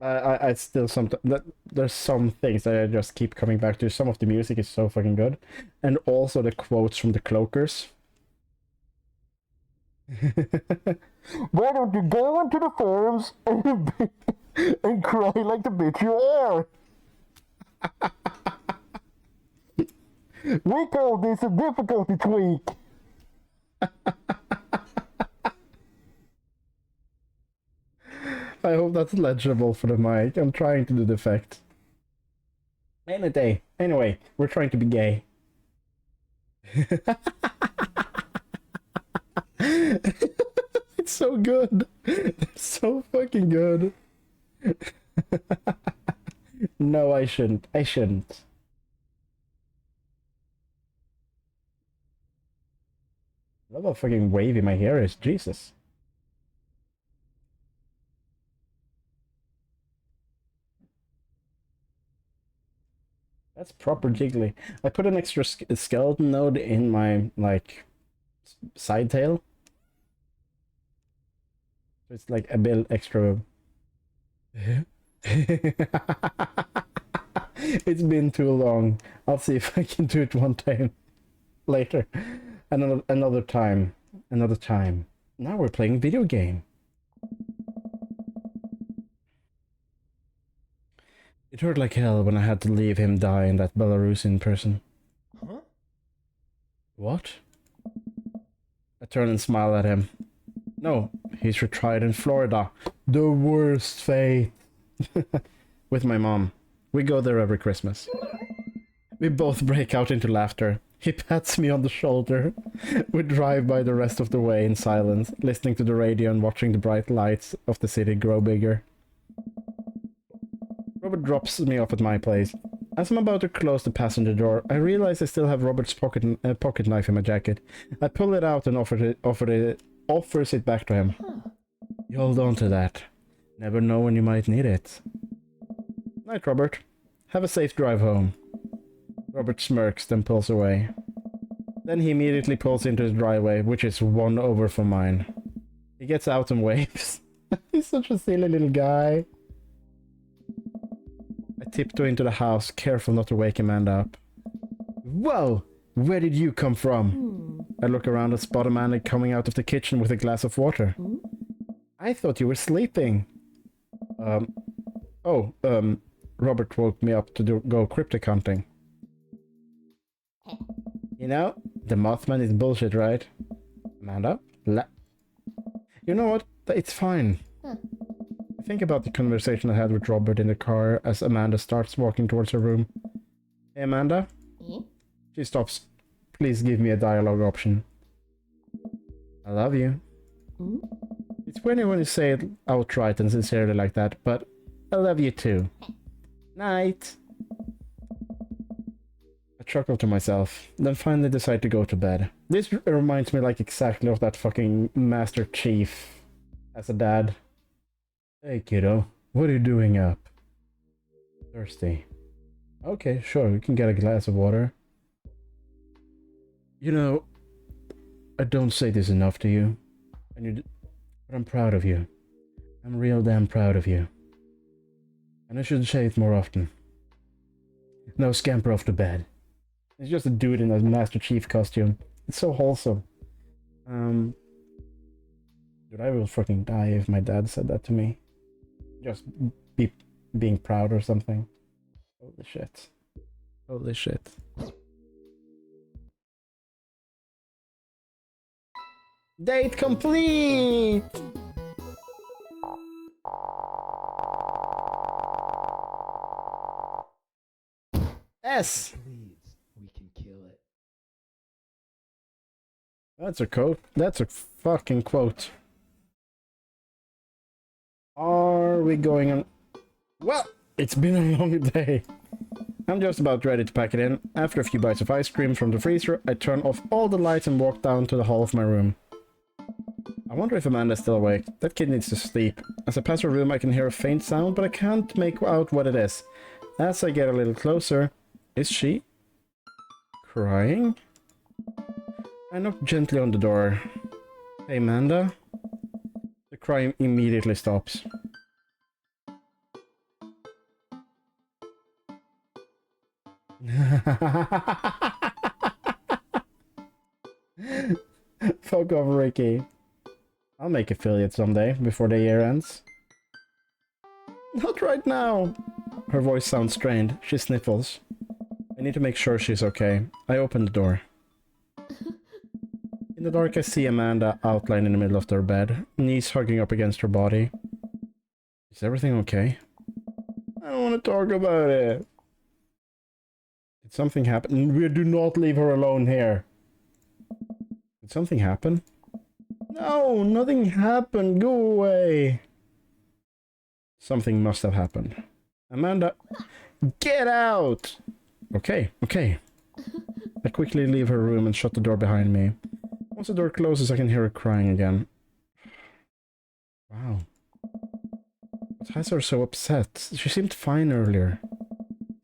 I still there's some things that I just keep coming back to. Some of the music is so fucking good, and also the quotes from the Cloakers. Why don't you go into the forums and cry like the bitch you are? We call this a difficulty tweak. I hope that's legible for the mic. I'm trying to do the effect. Any day. Anyway, we're trying to be gay. It's so good. It's so fucking good. No, I shouldn't. I shouldn't. I love how fucking wavy my hair is. Jesus. That's proper jiggly. I put an extra skeleton node in my, like, side tail. So it's like a bit extra. It's been too long. I'll see if I can do it one time later. Another time. Another time. Now we're playing video game. It hurt like hell when I had to leave him die in that Belarusian person. Huh? What? I turn and smile at him. No, he's retried in Florida. The worst fate. With my mom. We go there every Christmas. We both break out into laughter. He pats me on the shoulder. We drive by the rest of the way in silence, listening to the radio and watching the bright lights of the city grow bigger. Robert drops me off at my place. As I'm about to close the passenger door, I realize I still have Robert's pocket knife in my jacket. I pull it out and offers it back to him. You hold on to that. Never know when you might need it. Night, Robert. Have a safe drive home. Robert smirks, then pulls away. Then he immediately pulls into his driveway, which is one over from mine. He gets out and waves. He's such a silly little guy. I tiptoe into the house, careful not to wake Amanda up. Whoa! Where did you come from? I look around and spot Amanda coming out of the kitchen with a glass of water. I thought you were sleeping. Robert woke me up to go cryptic hunting. You know, the Mothman is bullshit, right? Amanda? You know what? It's fine. I think about the conversation I had with Robert in the car as Amanda starts walking towards her room. Hey, Amanda? She stops. Please give me a dialogue option. I love you. It's weird when you say it outright and sincerely like that, but I love you too. Night. I chuckle to myself, then finally decide to go to bed. This reminds me like exactly of that fucking Master Chief as a dad. Hey kiddo, what are you doing up? Thirsty. Okay, sure, we can get a glass of water. You know, I don't say this enough to you, but I'm proud of you. I'm real damn proud of you. And I should say it more often. Now scamper off to bed. It's just a dude in a Master Chief costume. It's so wholesome. Dude, I will fucking die if my dad said that to me. Just being proud or something. Holy shit. Holy shit. Date complete! S! Leads, we can kill it. That's a quote. That's a fucking quote. Are we going on? Well, it's been a long day. I'm just about ready to pack it in. After a few bites of ice cream from the freezer, I turn off all the lights and walk down to the hall of my room. I wonder if Amanda's still awake. That kid needs to sleep. As I pass her room, I can hear a faint sound, but I can't make out what it is. As I get a little closer, is she crying? I knock gently on the door. Hey, Amanda? The crying immediately stops. Fuck off, Ricky. I'll make affiliate someday, before the year ends. Not right now! Her voice sounds strained. She sniffles. I need to make sure she's okay. I open the door. In the dark, I see Amanda outlined in the middle of their bed, knees hugging up against her body. Is everything okay? I don't want to talk about it. Did something happen? We do not leave her alone here. Did something happen? No, nothing happened. Go away. Something must have happened. Amanda, get out! Okay, okay. I quickly leave her room and shut the door behind me. Once the door closes, I can hear her crying again. Wow. What has her so upset? She seemed fine earlier.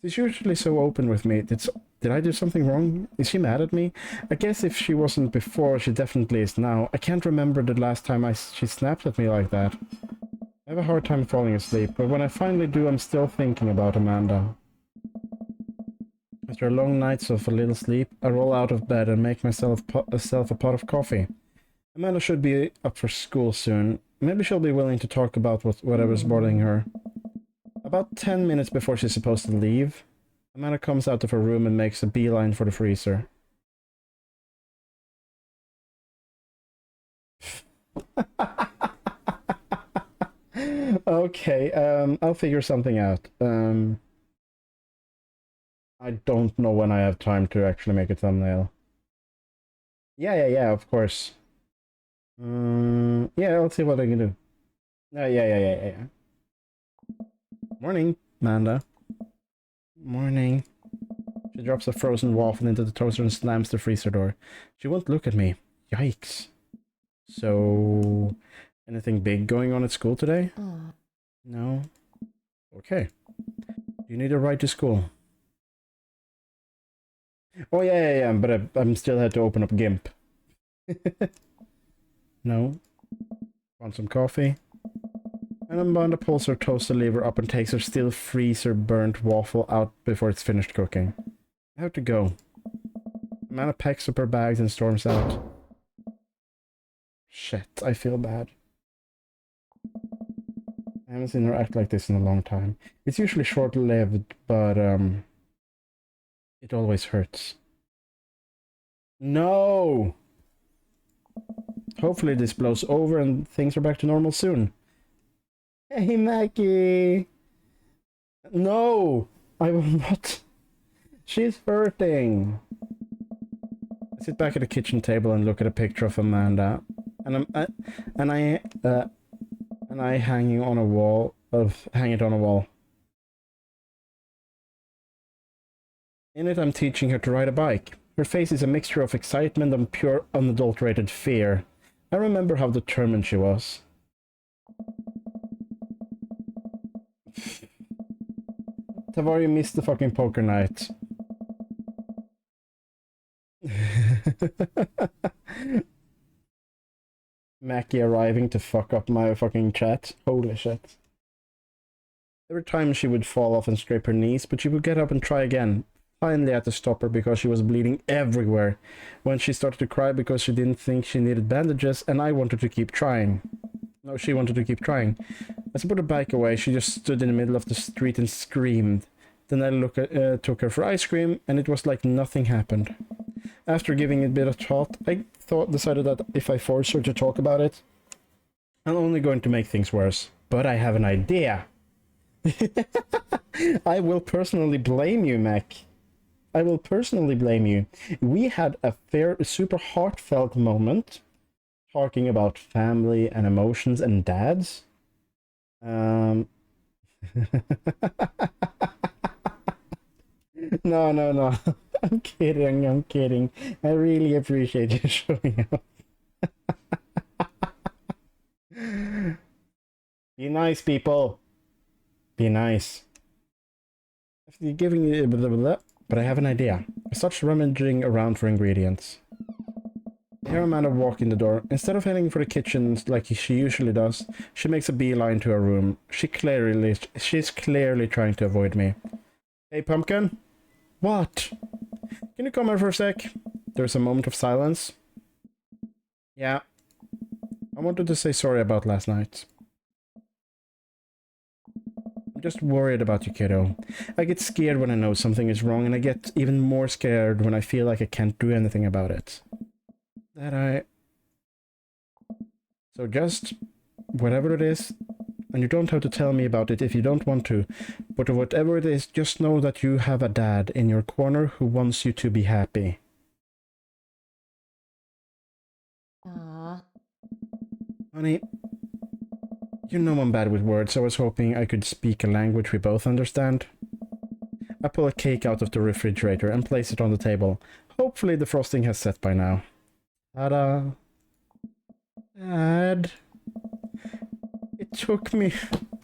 She's usually so open with me. Did I do something wrong? Is she mad at me? I guess if she wasn't before, she definitely is now. I can't remember the last time she snapped at me like that. I have a hard time falling asleep, but when I finally do, I'm still thinking about Amanda. After long nights of a little sleep, I roll out of bed and make myself a pot of coffee. Amanda should be up for school soon. Maybe she'll be willing to talk about whatever's bothering her. About 10 minutes before she's supposed to leave, Amanda comes out of her room and makes a beeline for the freezer. Okay, I'll figure something out. I don't know when I have time to actually make a thumbnail. Yeah, of course. Yeah, I'll see what I can do. Yeah. Morning, Amanda. Morning. She drops a frozen waffle into the toaster and slams the freezer door. She won't look at me. Yikes. So, anything big going on at school today? No? Okay. You need a ride to school. Oh, yeah, but I'm still had to open up GIMP. No? Want some coffee? And Amanda pulls her toaster lever up and takes her still freezer burnt waffle out before it's finished cooking. I have to go. Amanda packs up her bags and storms out. Shit, I feel bad. I haven't seen her act like this in a long time. It's usually short-lived, but it always hurts. No! Hopefully this blows over and things are back to normal soon. Hey, Mackie! No! I will not. She's hurting. I sit back at the kitchen table and look at a picture of Amanda, and I hang it on a wall. In it, I'm teaching her to ride a bike. Her face is a mixture of excitement and pure, unadulterated fear. I remember how determined she was. Tavares missed the fucking poker night. Mackie arriving to fuck up my fucking chat. Holy shit. Every time she would fall off and scrape her knees, but she would get up and try again. Finally I had to stop her because she was bleeding everywhere. When she started to cry because she didn't think she needed bandages, and I wanted to keep trying. No, she wanted to keep trying. As I put her bike away, she just stood in the middle of the street and screamed. Then I took her for ice cream, and it was like nothing happened. After giving it a bit of thought, I decided that if I force her to talk about it, I'm only going to make things worse. But I have an idea. I will personally blame you, Mac. I will personally blame you. We had a super heartfelt moment talking about family and emotions and dads. No. I'm kidding. I really appreciate you showing up. Be nice, people. Be nice. After giving you blah, blah, blah, but I have an idea. I start rummaging around for ingredients. I hear Amanda walk in the door. Instead of heading for the kitchen like she usually does, she makes a beeline to her room. She's clearly trying to avoid me. Hey, Pumpkin? What? Can you come here for a sec? There's a moment of silence. Yeah. I wanted to say sorry about last night. I'm just worried about you, kiddo. I get scared when I know something is wrong, and I get even more scared when I feel like I can't do anything about it. So just, whatever it is, and you don't have to tell me about it if you don't want to. But whatever it is, just know that you have a dad in your corner who wants you to be happy. Aw. Honey, you know I'm bad with words, so I was hoping I could speak a language we both understand. I pull a cake out of the refrigerator and place it on the table. Hopefully the frosting has set by now. Ta-da! Dad. It took me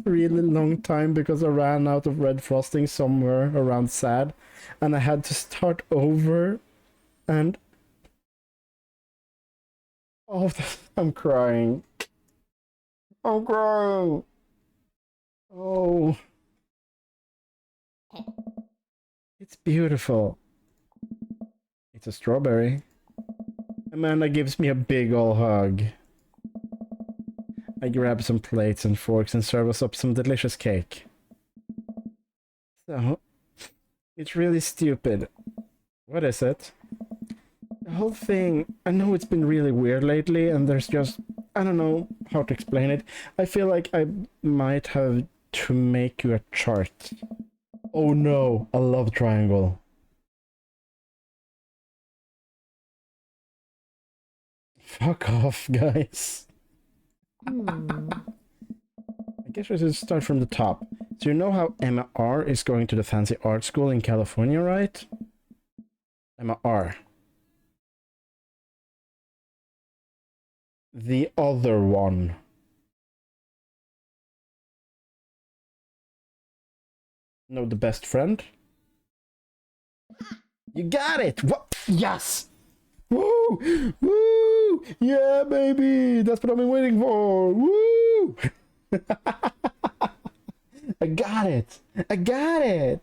a really long time because I ran out of red frosting somewhere around sad, and I had to start over, and... Oh, I'm crying. I'm crying! Oh... It's beautiful. It's a strawberry. Amanda gives me a big ol' hug. I grab some plates and forks and serve us up some delicious cake. So, it's really stupid. What is it? The whole thing, I know it's been really weird lately, and there's just, I don't know how to explain it. I feel like I might have to make you a chart. Oh no, a love triangle. Fuck off, guys. I guess we should start from the top. So you know how Emma R is going to the fancy art school in California, right? Emma R. The other one. No, the best friend? You got it! What? Yes! Woo! Woo! Yeah, baby! That's what I've been waiting for! Woo! I got it! I got it!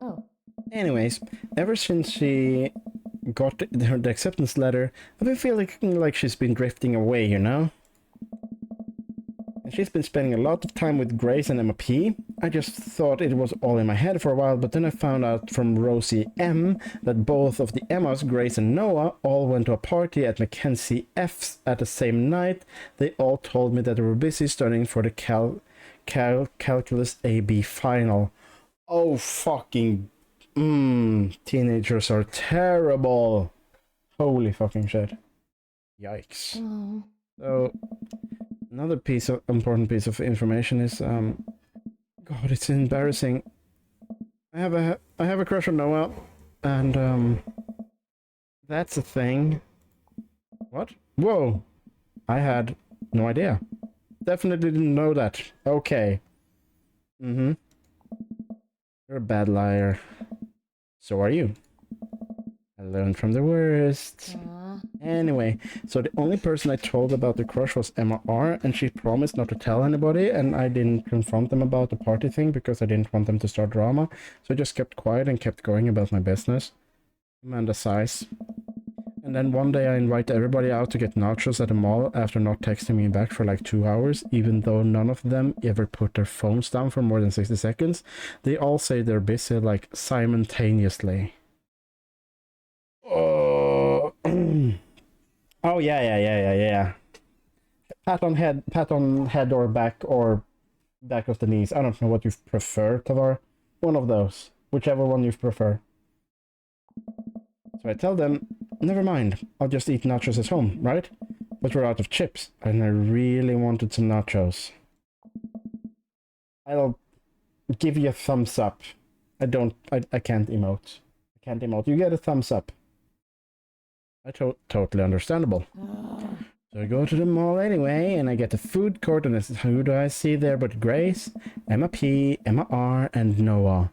Oh. Anyways, ever since she got the acceptance letter, I've been feeling like she's been drifting away, you know? And she's been spending a lot of time with Grace and Emma P. I just thought it was all in my head for a while, but then I found out from Rosie M that both of the Emmas, Grace and Noah, all went to a party at Mackenzie F's at the same night. They all told me that they were busy studying for the Calculus AB final. Oh, fucking... teenagers are terrible. Holy fucking shit. Yikes. Oh. So... Another important piece of information is, God, it's embarrassing. I have a crush on Noah, and, that's a thing. What? Whoa! I had no idea. Definitely didn't know that. Okay. You're a bad liar. So are you. I learned from the worst. Aw. Anyway, so the only person I told about the crush was Emma R, and she promised not to tell anybody, and I didn't confront them about the party thing because I didn't want them to start drama, so I just kept quiet and kept going about my business. Amanda sighs. And then one day I invite everybody out to get nachos at the mall after not texting me back for like 2 hours, even though none of them ever put their phones down for more than 60 seconds. They all say they're busy, like, simultaneously. Oh... Oh yeah. Pat on head or back of the knees. I don't know what you prefer, Tavar. One of those, whichever one you prefer. So I tell them, never mind. I'll just eat nachos at home, right? But we're out of chips, and I really wanted some nachos. I'll give you a thumbs up. I can't emote. You get a thumbs up. Totally understandable. So I go to the mall anyway, and I get the food court, and who do I see there but Grace, Emma P, Emma R, and Noah.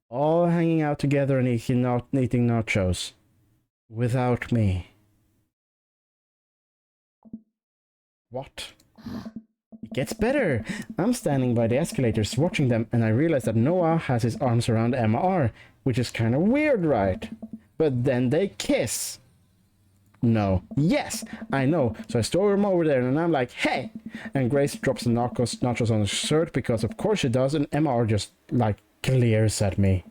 All hanging out together and eating nachos. Without me. What? It gets better. I'm standing by the escalators watching them, and I realize that Noah has his arms around Emma R, which is kind of weird, right? But then they kiss. No. Yes, I know. So I storm over there and I'm like, hey! And Grace drops the nachos on her shirt because of course she does, and MR just, like, glares at me.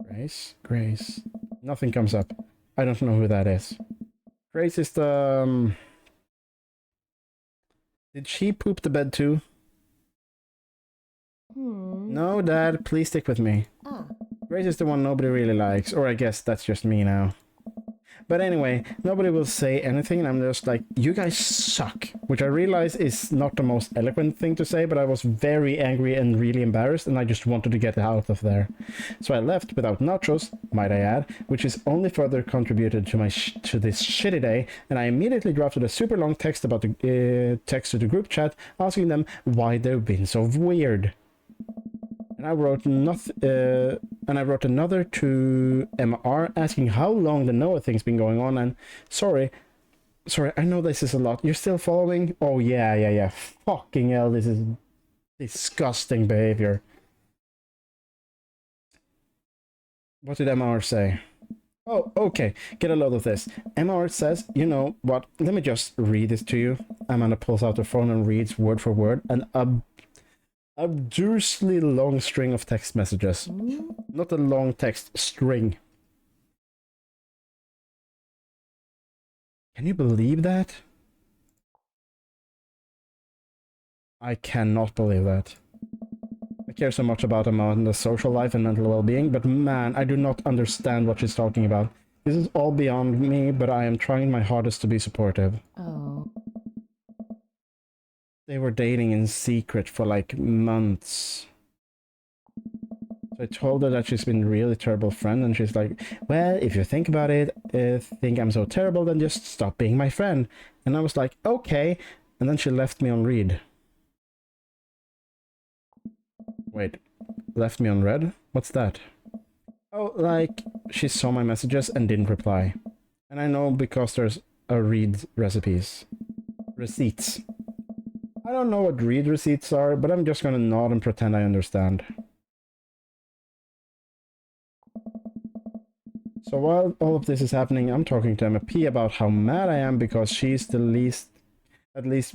Grace. Nothing comes up. I don't know who that is. Grace is the... Did she poop the bed too? No, Dad, please stick with me. Ah. Grace is the one nobody really likes, or I guess that's just me now. But anyway, nobody will say anything, and I'm just like, you guys suck. Which I realize is not the most eloquent thing to say, but I was very angry and really embarrassed, and I just wanted to get out of there. So I left without nachos, might I add, which is only further contributed to my to this shitty day, and I immediately drafted a super long text about the text to the group chat, asking them why they've been so weird. And I wrote another to MR asking how long the Noah thing's been going on, and sorry, I know this is a lot. You're still following? Oh yeah. Fucking hell, this is disgusting behavior. What did MR say? Oh, okay, get a load of this. MR says, you know what, let me just read this to you. Amanda pulls out her phone and reads word for word, and obtusely long string of text messages. Not a long text string. Can you believe that? I cannot believe that. I care so much about Amanda's social life and mental well-being, but man, I do not understand what she's talking about. This is all beyond me, but I am trying my hardest to be supportive. Oh. They were dating in secret for like months. So I told her that she's been a really terrible friend, and she's like, well, if you think about it, think I'm so terrible, then just stop being my friend. And I was like, okay. And then she left me on read. Wait, left me on read? What's that? Oh, like, she saw my messages and didn't reply. And I know because there's a read receipts. I don't know what read receipts are, but I'm just gonna nod and pretend I understand. So while all of this is happening, I'm talking to MP about how mad I am because she's at least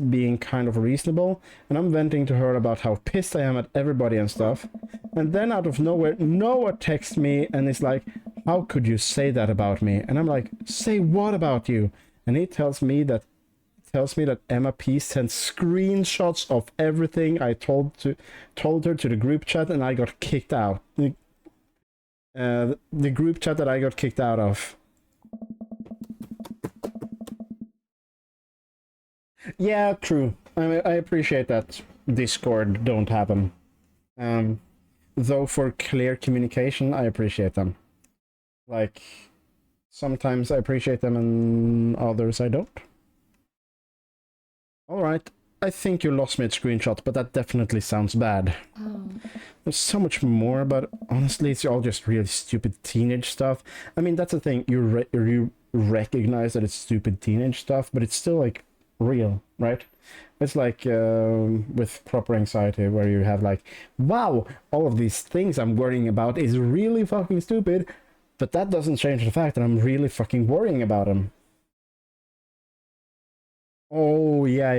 being kind of reasonable, and I'm venting to her about how pissed I am at everybody and stuff. And then out of nowhere, Noah texts me and is like, how could you say that about me? And I'm like, say what about you? And he tells me that Emma P sent screenshots of everything I told her to the group chat, and I got kicked out. The group chat that I got kicked out of. Yeah, true. I appreciate that Discord don't happen. Though for clear communication, I appreciate them. Like, sometimes I appreciate them and others I don't. Alright, I think you lost me at screenshot, but that definitely sounds bad. Oh. There's so much more, but honestly, it's all just really stupid teenage stuff. I mean, that's the thing, you recognize that it's stupid teenage stuff, but it's still, like, real, right? It's like with proper anxiety, where you have like, wow, all of these things I'm worrying about is really fucking stupid, but that doesn't change the fact that I'm really fucking worrying about them. Oh, yeah.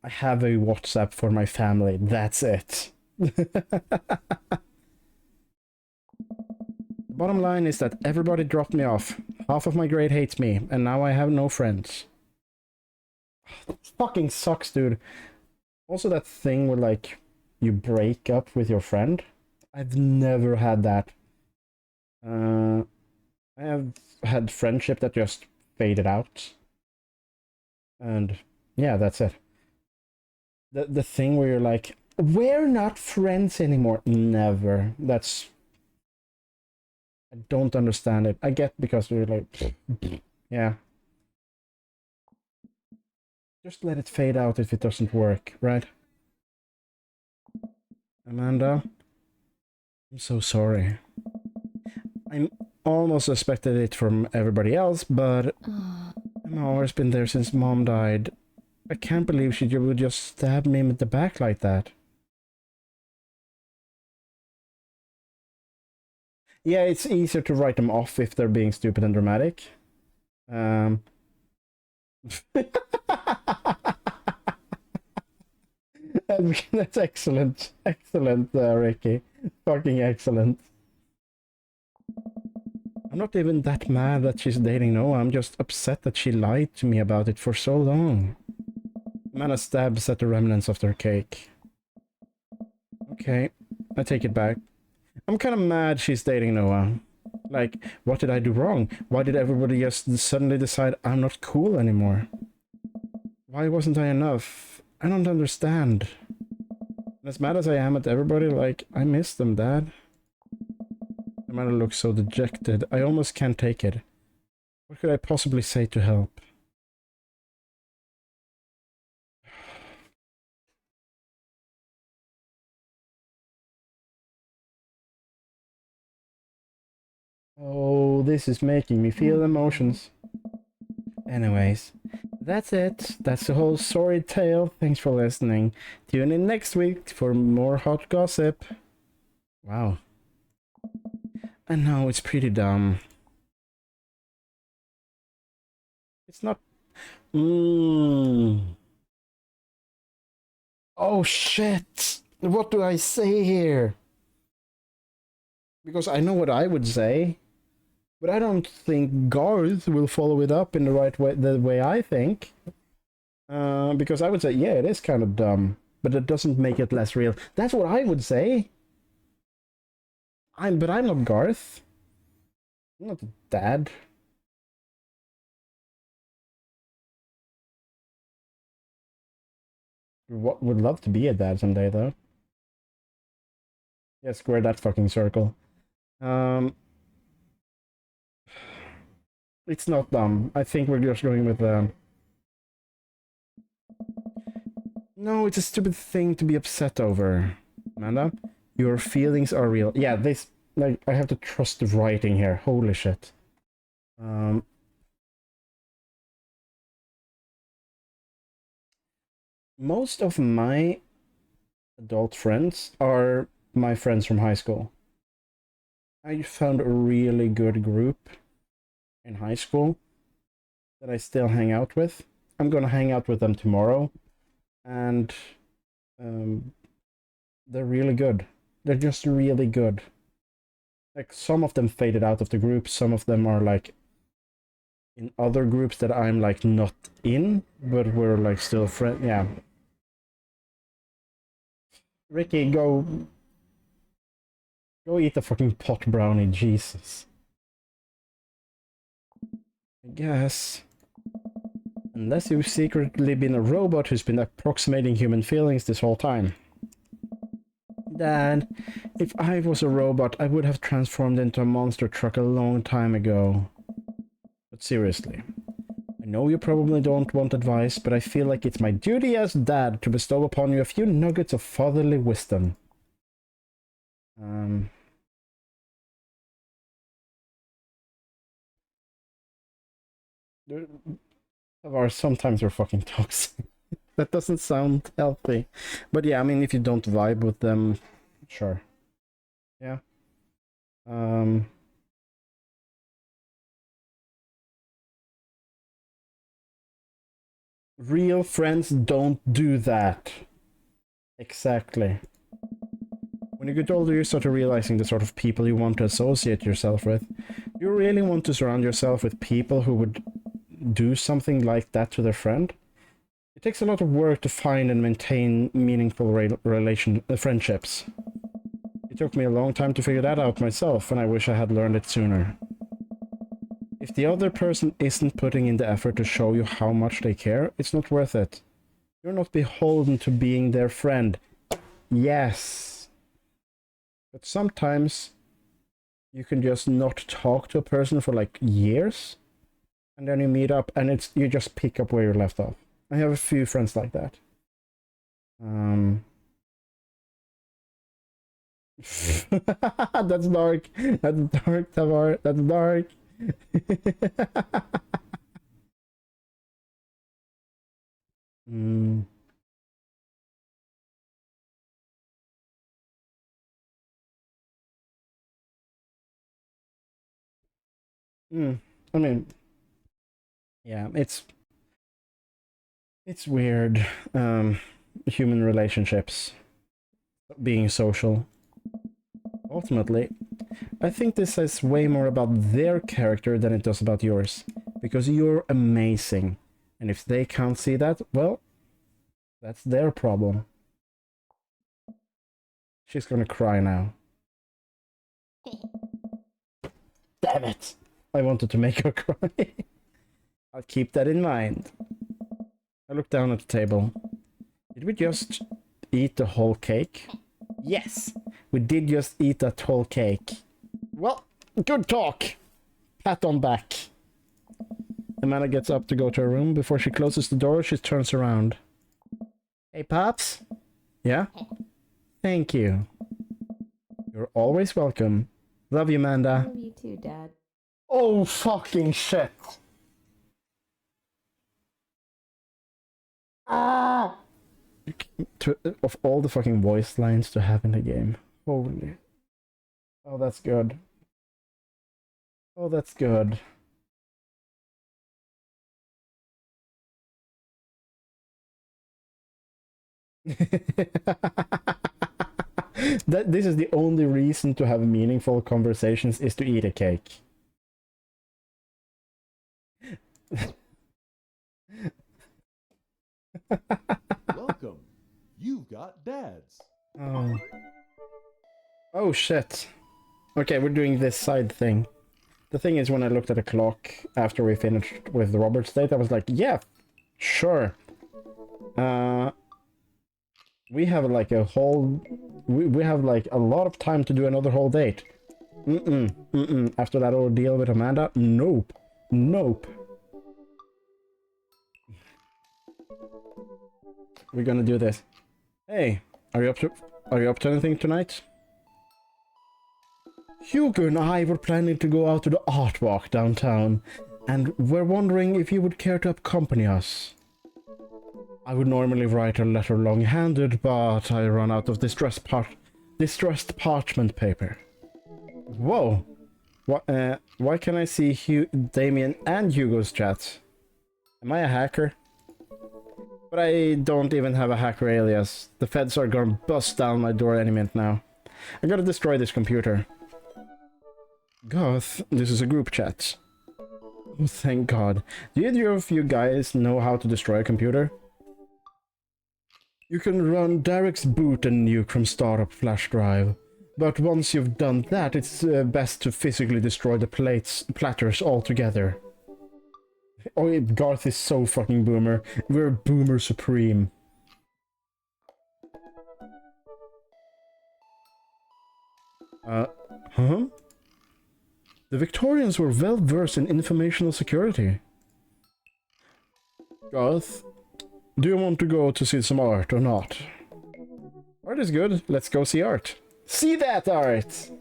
I have a WhatsApp for my family, that's it. Bottom line is that everybody dropped me off. Half of my grade hates me, and now I have no friends. Fucking sucks, dude. Also that thing where, like, you break up with your friend. I've never had that. I have had friendship that just faded out. And, yeah, that's it. The thing where you're like, we're not friends anymore. Never. That's... I don't understand it. I get because you're like, yeah. Just let it fade out if it doesn't work, right? Amanda, I'm so sorry. I almost suspected it from everybody else, but Emma's been there since Mom died. I can't believe she would just stab me in the back like that. Yeah, it's easier to write them off if they're being stupid and dramatic. That's excellent. Excellent, Ricky. Fucking excellent. I'm not even that mad that she's dating Noah. I'm just upset that she lied to me about it for so long. Amanda stabs at the remnants of their cake. Okay, I take it back. I'm kind of mad she's dating Noah. Like, what did I do wrong? Why did everybody just suddenly decide I'm not cool anymore? Why wasn't I enough? I don't understand. As mad as I am at everybody, like, I miss them, Dad. Amanda looks so dejected. I almost can't take it. What could I possibly say to help? Oh, this is making me feel emotions. Anyways, that's it. That's the whole sorry tale. Thanks for listening. Tune in next week for more hot gossip. Wow. I know, it's pretty dumb. It's not... Oh shit! What do I say here? Because I know what I would say. But I don't think Garth will follow it up in the right way, the way I think. Because I would say, yeah, it is kind of dumb. But it doesn't make it less real. That's what I would say. But I'm not Garth. I'm not Dad. Would love to be a dad someday, though. Yeah, square that fucking circle. It's not dumb. I think we're just going with No, it's a stupid thing to be upset over. Amanda, your feelings are real. Yeah, this... Like, I have to trust the writing here. Holy shit. Most of my adult friends are my friends from high school. I found a really good group in high school that I still hang out with. I'm gonna hang out with them tomorrow, and they're really good. They're just really good. Like, some of them faded out of the group, some of them are like in other groups that I'm like not in, but we're like still friends. Yeah. Ricky, go eat a fucking pot brownie, Jesus. I guess. Unless you've secretly been a robot who's been approximating human feelings this whole time. Dad, if I was a robot, I would have transformed into a monster truck a long time ago. But seriously, I know you probably don't want advice, but I feel like it's my duty as dad to bestow upon you a few nuggets of fatherly wisdom. Sometimes you're fucking toxic. That doesn't sound healthy. But yeah, I mean, if you don't vibe with them, sure. Yeah. Real friends don't do that. Exactly. When you get older, you start realizing the sort of people you want to associate yourself with. You really want to surround yourself with people who would do something like that to their friend? It takes a lot of work to find and maintain meaningful friendships. It took me a long time to figure that out myself, and I wish I had learned it sooner. If the other person isn't putting in the effort to show you how much they care, it's not worth it. You're not beholden to being their friend. Yes. But sometimes you can just not talk to a person for like years, and then you meet up and you just pick up where you left off. I have a few friends like that. That's dark. That's dark, Tavar. That's dark. I mean, yeah, it's weird. Human relationships, being social. Ultimately, I think this says way more about their character than it does about yours. Because you're amazing. And if they can't see that, well, that's their problem. She's gonna cry now. Damn it! I wanted to make her cry. I'll keep that in mind. I look down at the table. Did we just eat the whole cake? Yes! We did just eat that whole cake. Well, good talk! Pat on back. Amanda gets up to go to her room. Before she closes the door, she turns around. Hey, Pops? Yeah? Thank you. You're always welcome. Love you, Amanda. Love you too, Dad. Oh, fucking shit. Ah! Of all the fucking voice lines to have in the game. Holy. Oh, that's good. Oh, that's good. This is the only reason to have meaningful conversations is to eat a cake. Welcome. You've got dads. Oh. Oh shit. Okay, we're doing this side thing. The thing is, when I looked at the clock after we finished with Robert's date, I was like, yeah, sure. We have like a whole... We have like a lot of time to do another whole date. After that ordeal with Amanda, nope. Nope. We're gonna do this. Hey, are you up to anything tonight? Hugo and I were planning to go out to the art walk downtown, and we're wondering if you would care to accompany us. I would normally write a letter long-handed, but I run out of distressed parchment paper. Whoa! Why can I see Damien and Hugo's chat? Am I a hacker? But I don't even have a hacker alias. The feds are gonna bust down my door any minute now. I gotta destroy this computer. Garth, this is a group chat. Oh, thank God. Do either of you guys know how to destroy a computer? You can run Derek's boot and nuke from startup flash drive. But once you've done that, it's best to physically destroy the platters altogether. Oh, Garth is so fucking boomer. We're boomer supreme. Huh? The Victorians were well versed in informational security. Garth, do you want to go to see some art or not? Art is good. Let's go see art. See that art!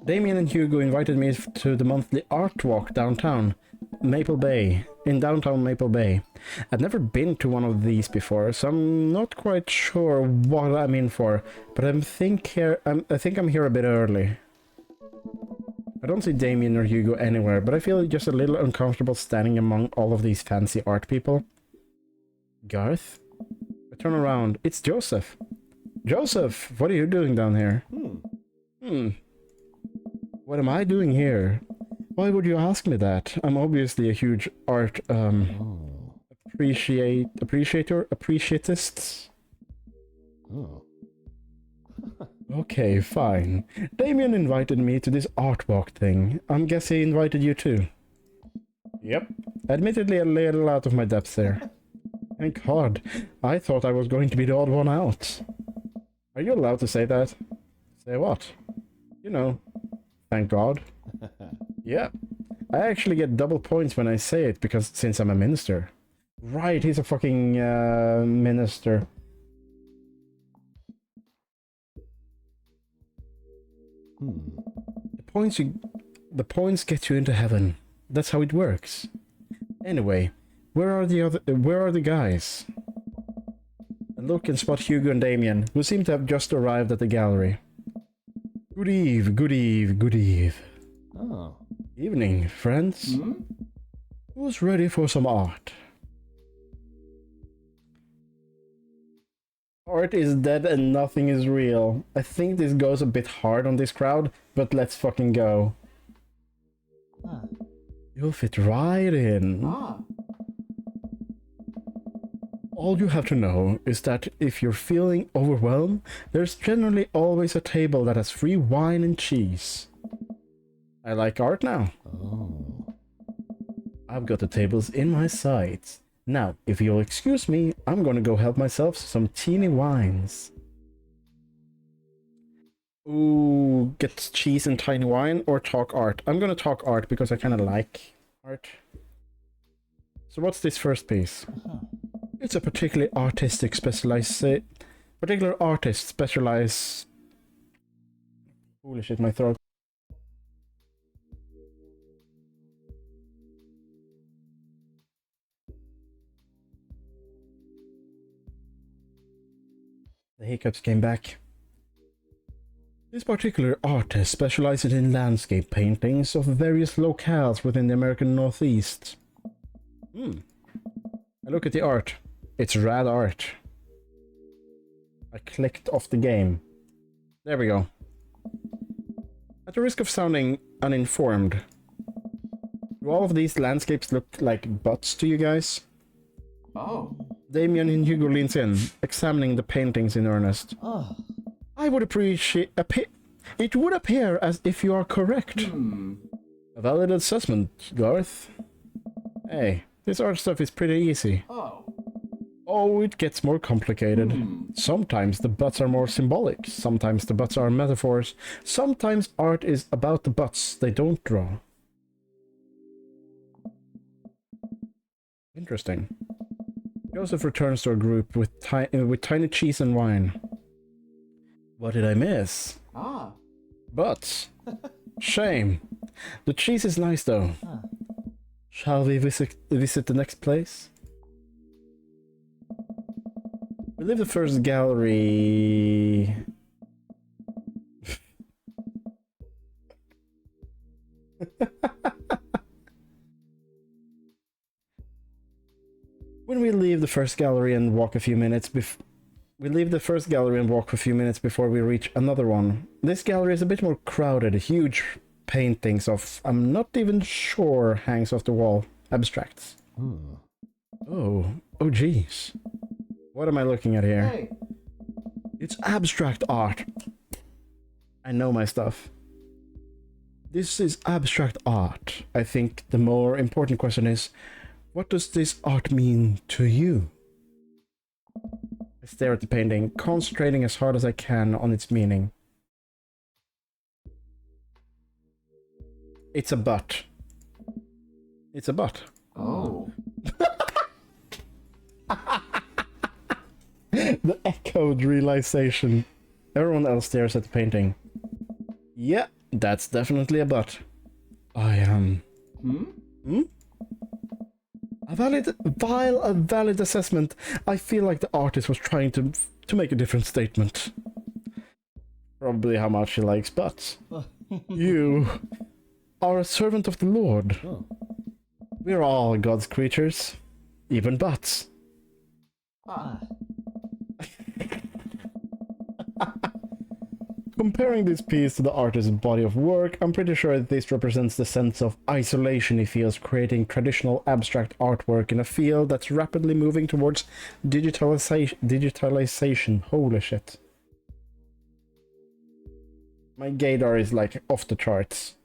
Damien and Hugo invited me to the monthly art walk downtown Maple Bay. In downtown Maple Bay. I've never been to one of these before, so I'm not quite sure what I'm in for, but I think I'm here a bit early. I don't see Damien or Hugo anywhere, but I feel just a little uncomfortable standing among all of these fancy art people. Garth? I turn around. It's Joseph. Joseph, what are you doing down here? What am I doing here? Why would you ask me that? I'm obviously a huge art, appreciatist. Oh. Okay, fine. Damien invited me to this art walk thing. I'm guessing he invited you too. Yep. Admittedly a little out of my depth there. Thank God. I thought I was going to be the odd one out. Are you allowed to say that? Say what? You know. Thank God. Yeah. I actually get double points when I say it, because since I'm a minister. Right, he's a fucking minister. The points get you into heaven. That's how it works. Anyway, where are the guys? I look and spot Hugo and Damien, who seem to have just arrived at the gallery. Good eve. Oh. Evening, friends. Who's ready for some art? Art is dead and nothing is real. I think this goes a bit hard on this crowd, but let's fucking go. Huh. You'll fit right in. Ah. All you have to know is that if you're feeling overwhelmed, there's generally always a table that has free wine and cheese. I like art now. Oh. I've got the tables in my sights. Now, if you'll excuse me, I'm gonna go help myself some teeny wines. Ooh, get cheese and tiny wine or talk art? I'm gonna talk art because I kinda like art. So what's this first piece? Huh. It's a particular artist specialize. Holy shit, my throat. The hiccups came back. This particular artist specializes in landscape paintings of various locales within the American Northeast. I look at the art. It's rad art. I clicked off the game. There we go. At the risk of sounding uninformed, do all of these landscapes look like butts to you guys? Oh. Damien and Hugo leans in, examining the paintings in earnest. Oh. I would appreciate it would appear as if you are correct. A valid assessment, Garth. Hey, this art stuff is pretty easy. Oh. Oh, it gets more complicated. Sometimes the butts are more symbolic, sometimes the butts are metaphors, sometimes art is about the butts they don't draw. Interesting. Joseph returns to our group with tiny cheese and wine. What did I miss? Ah. Butts. Shame. The cheese is nice though. Huh. Shall we visit the next place? We leave the first gallery. When we leave the first gallery and walk a few minutes before we reach another one. This gallery is a bit more crowded. Huge paintings of I'm not even sure hangs off the wall. Abstracts. Oh geez. What am I looking at here? Hey. It's abstract art. I know my stuff. This is abstract art. I think the more important question is, what does this art mean to you? I stare at the painting, concentrating as hard as I can on its meaning. It's a butt. It's a butt. Oh. The echoed realization. Everyone else stares at the painting. Yeah, that's definitely a butt. I am... A valid assessment. I feel like the artist was trying to make a different statement. Probably how much he likes butts. You are a servant of the Lord. Oh. We're all God's creatures, even butts. Ah. Comparing this piece to the artist's body of work, I'm pretty sure that this represents the sense of isolation he feels creating traditional abstract artwork in a field that's rapidly moving towards digitalization. Holy shit. My gaydar is like off the charts.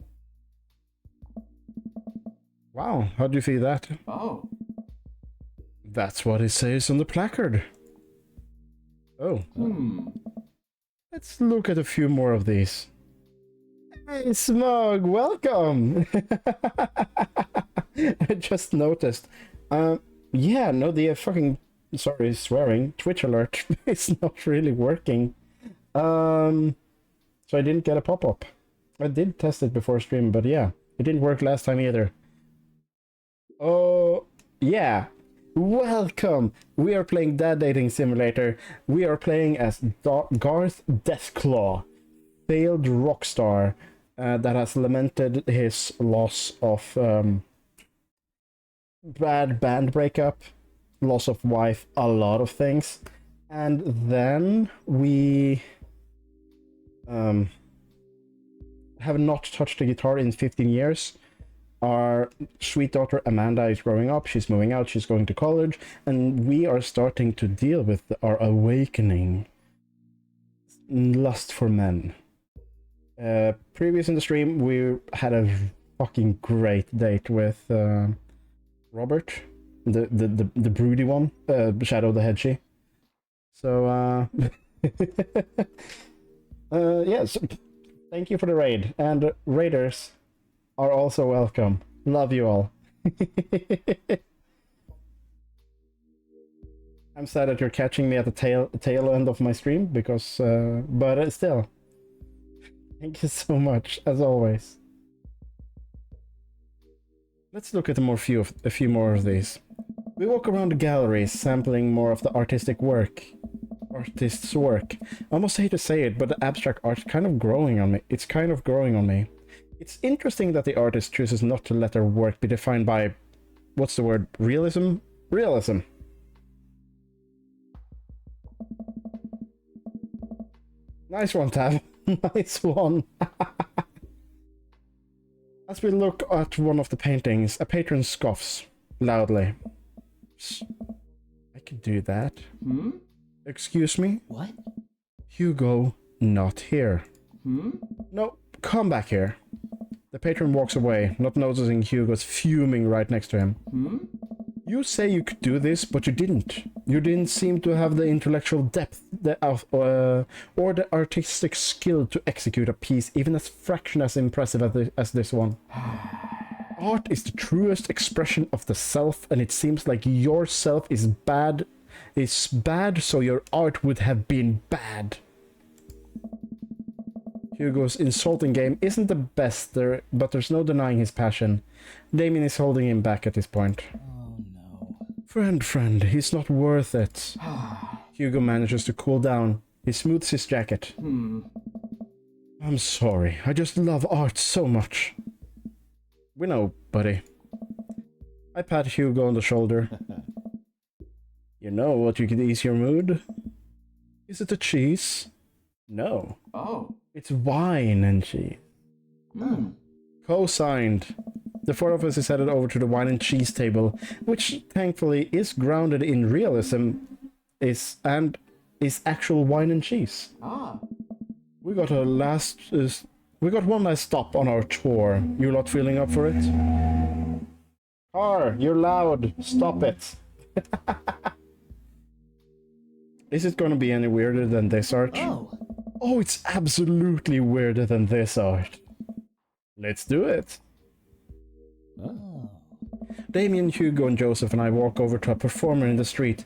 Wow, how do you feel that? Oh. That's what it says on the placard. Oh. Let's look at a few more of these. Hey, Smug, welcome! I just noticed. Yeah, no, the fucking... Sorry, swearing. Twitch alert is not really working. So I didn't get a pop-up. I did test it before stream, but yeah. It didn't work last time either. Oh, yeah. Welcome! We are playing Dad Dating Simulator. We are playing as Garth Deathclaw, failed rock star that has lamented his loss of bad band breakup, loss of wife, a lot of things. And then we have not touched the guitar in 15 years. Our sweet daughter Amanda is growing up, she's moving out, she's going to college, and we are starting to deal with our awakening lust for men. Previous in the stream, we had a fucking great date with Robert, the broody one, Shadow the Hedgie. So, yes, thank you for the raid, and raiders are also welcome. Love you all. I'm sad that you're catching me at the tail end of my stream, because, but still, thank you so much, as always. Let's look at a few more of these. We walk around the galleries, sampling more of the artist's work. I almost hate to say it, but the abstract art's kind of growing on me. It's kind of growing on me. It's interesting that the artist chooses not to let their work be defined by, what's the word, realism? Realism. Nice one, Tav. Nice one. As we look at one of the paintings, a patron scoffs loudly. I could do that. Hmm? Excuse me? What? Hugo, not here. Hmm? No, come back here. The patron walks away, not noticing Hugo's fuming right next to him. Hmm? You say you could do this, but you didn't. You didn't seem to have the intellectual depth or the artistic skill to execute a piece even as fraction as impressive as this one. Art is the truest expression of the self, and it seems like your self is bad, so your art would have been bad. Hugo's insulting game isn't the best there, but there's no denying his passion. Damien is holding him back at this point. Oh no. Friend, he's not worth it. Hugo manages to cool down. He smooths his jacket. I'm sorry, I just love art so much. We know, buddy. I pat Hugo on the shoulder. You know what you could ease your mood? Is it the cheese? No. Oh. It's wine and cheese. Hmm. Co-signed. The four of us is headed over to the wine and cheese table, which thankfully is grounded in realism, is actual wine and cheese. Ah. We got one last stop on our tour. You lot feeling up for it? Car, you're loud. Stop it. Is it gonna be any weirder than this art? Oh. Oh, it's absolutely weirder than this art. Let's do it. Oh. Damien, Hugo, and Joseph and I walk over to a performer in the street.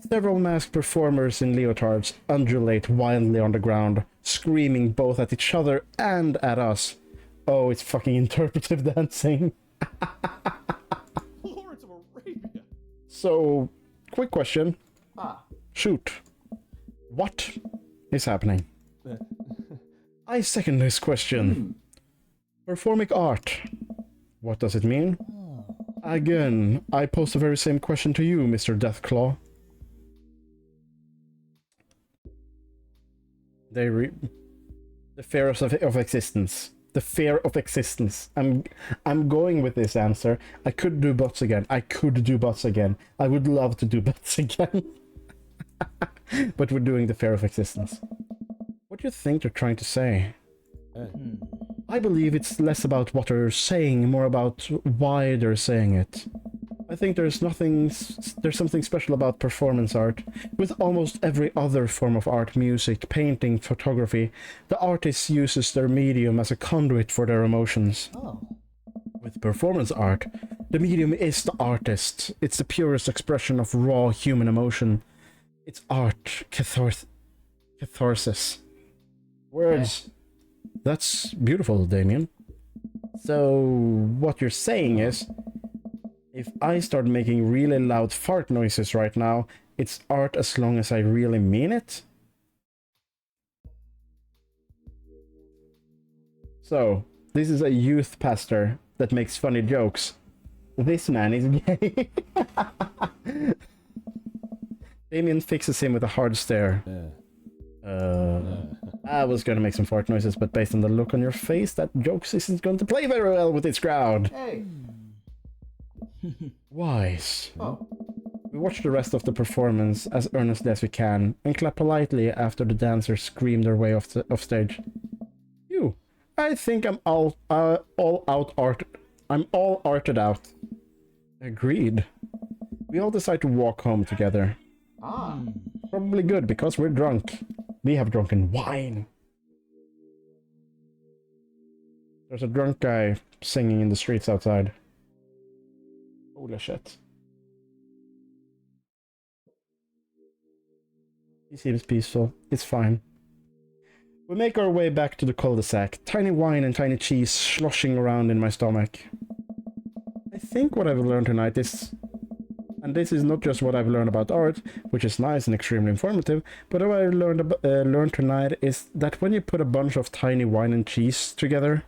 Several masked performers in leotards undulate wildly on the ground, screaming both at each other and at us. Oh, it's fucking interpretive dancing. Lawrence of Arabia. So, quick question. Ah. Shoot. What is happening? I second this question. Performing art. What does it mean? Again, I pose the very same question to you, Mr. Deathclaw. The fear of existence. The fear of existence. I'm going with this answer. I could do butts again. I would love to do butts again. But we're doing the fear of existence. What do you think they're trying to say? I believe it's less about what they're saying, more about why they're saying it. I think there's something special about performance art. With almost every other form of art, music, painting, photography, the artist uses their medium as a conduit for their emotions. Oh. With performance art, the medium is the artist. It's the purest expression of raw human emotion. It's art, catharsis. Words. That's beautiful, Damien. So, what you're saying is, if I start making really loud fart noises right now, it's art as long as I really mean it? So, this is a youth pastor that makes funny jokes. This man is gay. Damien fixes him with a hard stare. I was gonna make some fart noises, but based on the look on your face, that jokes isn't going to play very well with this crowd. Hey. Wise. Oh. We watch the rest of the performance as earnestly as we can, and clap politely after the dancers scream their way off stage. You. I think I'm all arted out. Agreed. We all decide to walk home together. Ah. Probably good, because we're drunk. We have drunken wine. There's a drunk guy singing in the streets outside. Holy shit. He seems peaceful. It's fine. We make our way back to the cul-de-sac. Tiny wine and tiny cheese sloshing around in my stomach. I think what I've learned tonight is... And this is not just what I've learned about art, which is nice and extremely informative, but what I've learned tonight is that when you put a bunch of tiny wine and cheese together,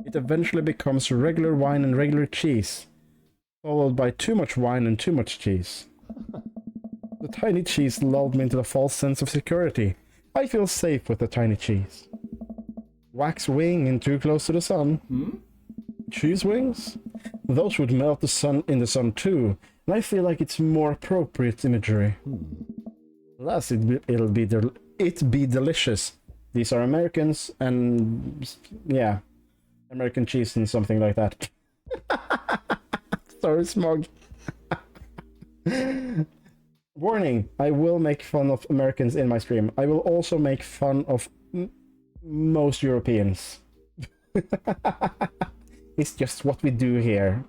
it eventually becomes regular wine and regular cheese, followed by too much wine and too much cheese. The tiny cheese lulled me into a false sense of security. I feel safe with the tiny cheese. Wax wing and too close to the sun. Cheese wings? Those would melt the sun in the sun too, and I feel like it's more appropriate imagery. Alas, it'll be delicious. These are Americans, and yeah, American cheese and something like that. Sorry, Smog. Warning, I will make fun of Americans in my stream. I will also make fun of most Europeans. It's just what we do here.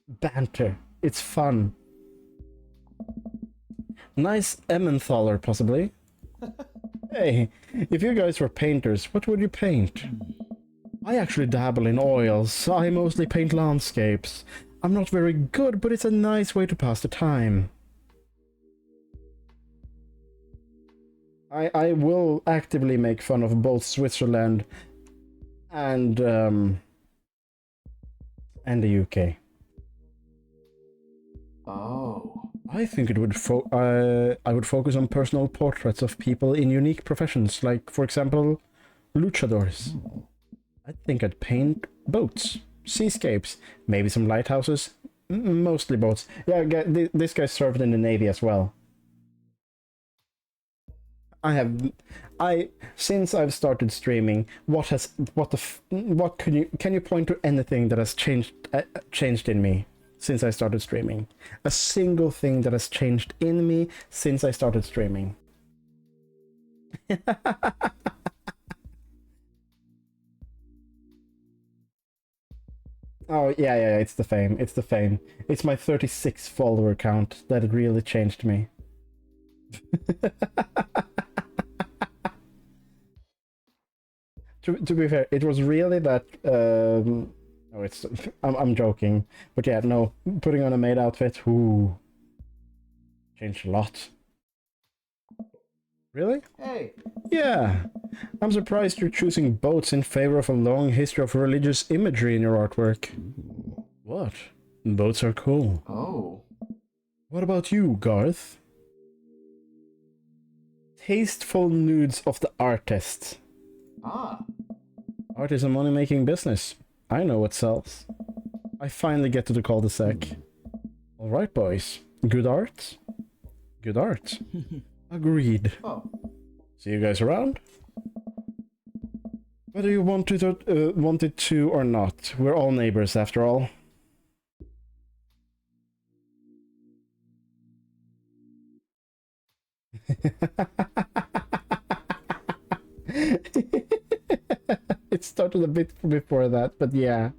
Banter. It's fun. Nice Emmenthaler, possibly. Hey, if you guys were painters, what would you paint? I actually dabble in oils. I mostly paint landscapes. I'm not very good, but it's a nice way to pass the time. I will actively make fun of both Switzerland and the UK. Oh. I think it would I would focus on personal portraits of people in unique professions, like, for example, luchadors. I think I'd paint boats, seascapes, maybe some lighthouses, mostly boats. Yeah, this guy served in the Navy as well. Since I've started streaming, can you point to anything that has changed in me since I started streaming? A single thing that has changed in me since I started streaming. Oh, yeah, it's the fame. It's the fame. It's my 36 follower count that really changed me. To be fair, it was really that. No, it's. I'm joking, but yeah, no. Putting on a maid outfit, ooh, changed a lot. Really? Hey. Yeah. I'm surprised you're choosing boats in favor of a long history of religious imagery in your artwork. What? Boats are cool. Oh. What about you, Garth? Tasteful nudes of the artist. Ah. Art is a money-making business. I know what sells. I finally get to the cul-de-sac. Alright, boys. Good art? Good art. Agreed. Oh. See you guys around? Whether you wanted to or not, we're all neighbors after all. It started a bit before that, but yeah.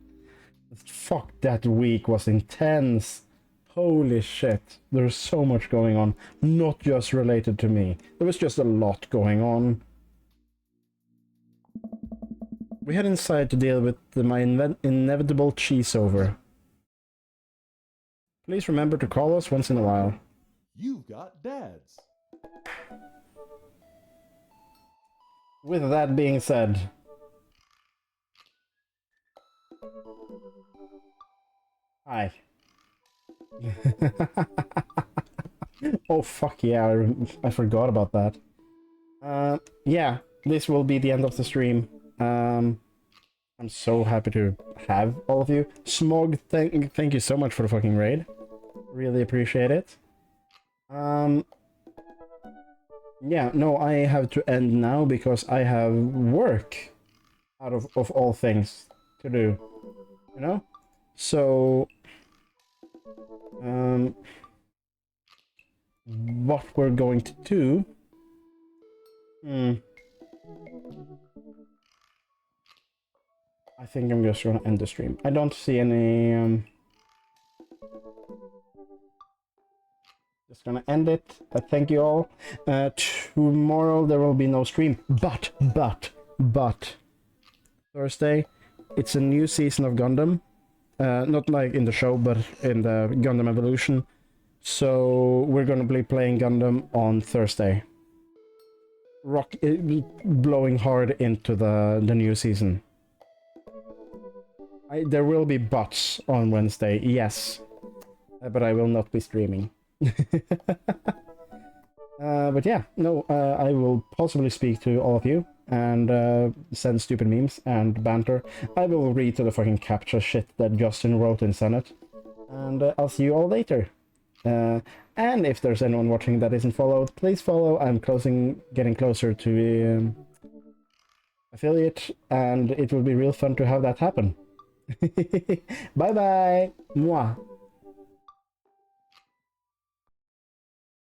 Fuck, that week was intense. Holy shit. There's so much going on. Not just related to me. There was just a lot going on. We head inside to deal with my inevitable cheese over. Please remember to call us once in a while. You've got dads. With that being said... Hi. Oh fuck yeah, I forgot about that. Yeah, this will be the end of the stream. I'm so happy to have all of you. Smog, thank you so much for the fucking raid. Really appreciate it. Yeah, no, I have to end now because I have work out of all things to do, you know? So, what we're going to do... I think I'm just gonna end the stream. I don't see any... Just gonna end it. Thank you all. Tomorrow there will be no stream, but Thursday, it's a new season of Gundam. Not like in the show, but in the Gundam Evolution. So we're gonna be playing Gundam on Thursday. Blowing hard into the new season. There will be bots on Wednesday, yes, but I will not be streaming. But yeah, no, I will possibly speak to all of you and send stupid memes and banter. I will read to the fucking captcha shit that Justin wrote in Senate, and I'll see you all later. And if there's anyone watching that isn't followed, please follow. I'm getting closer to affiliate, and it will be real fun to have that happen. Bye bye. Mwah.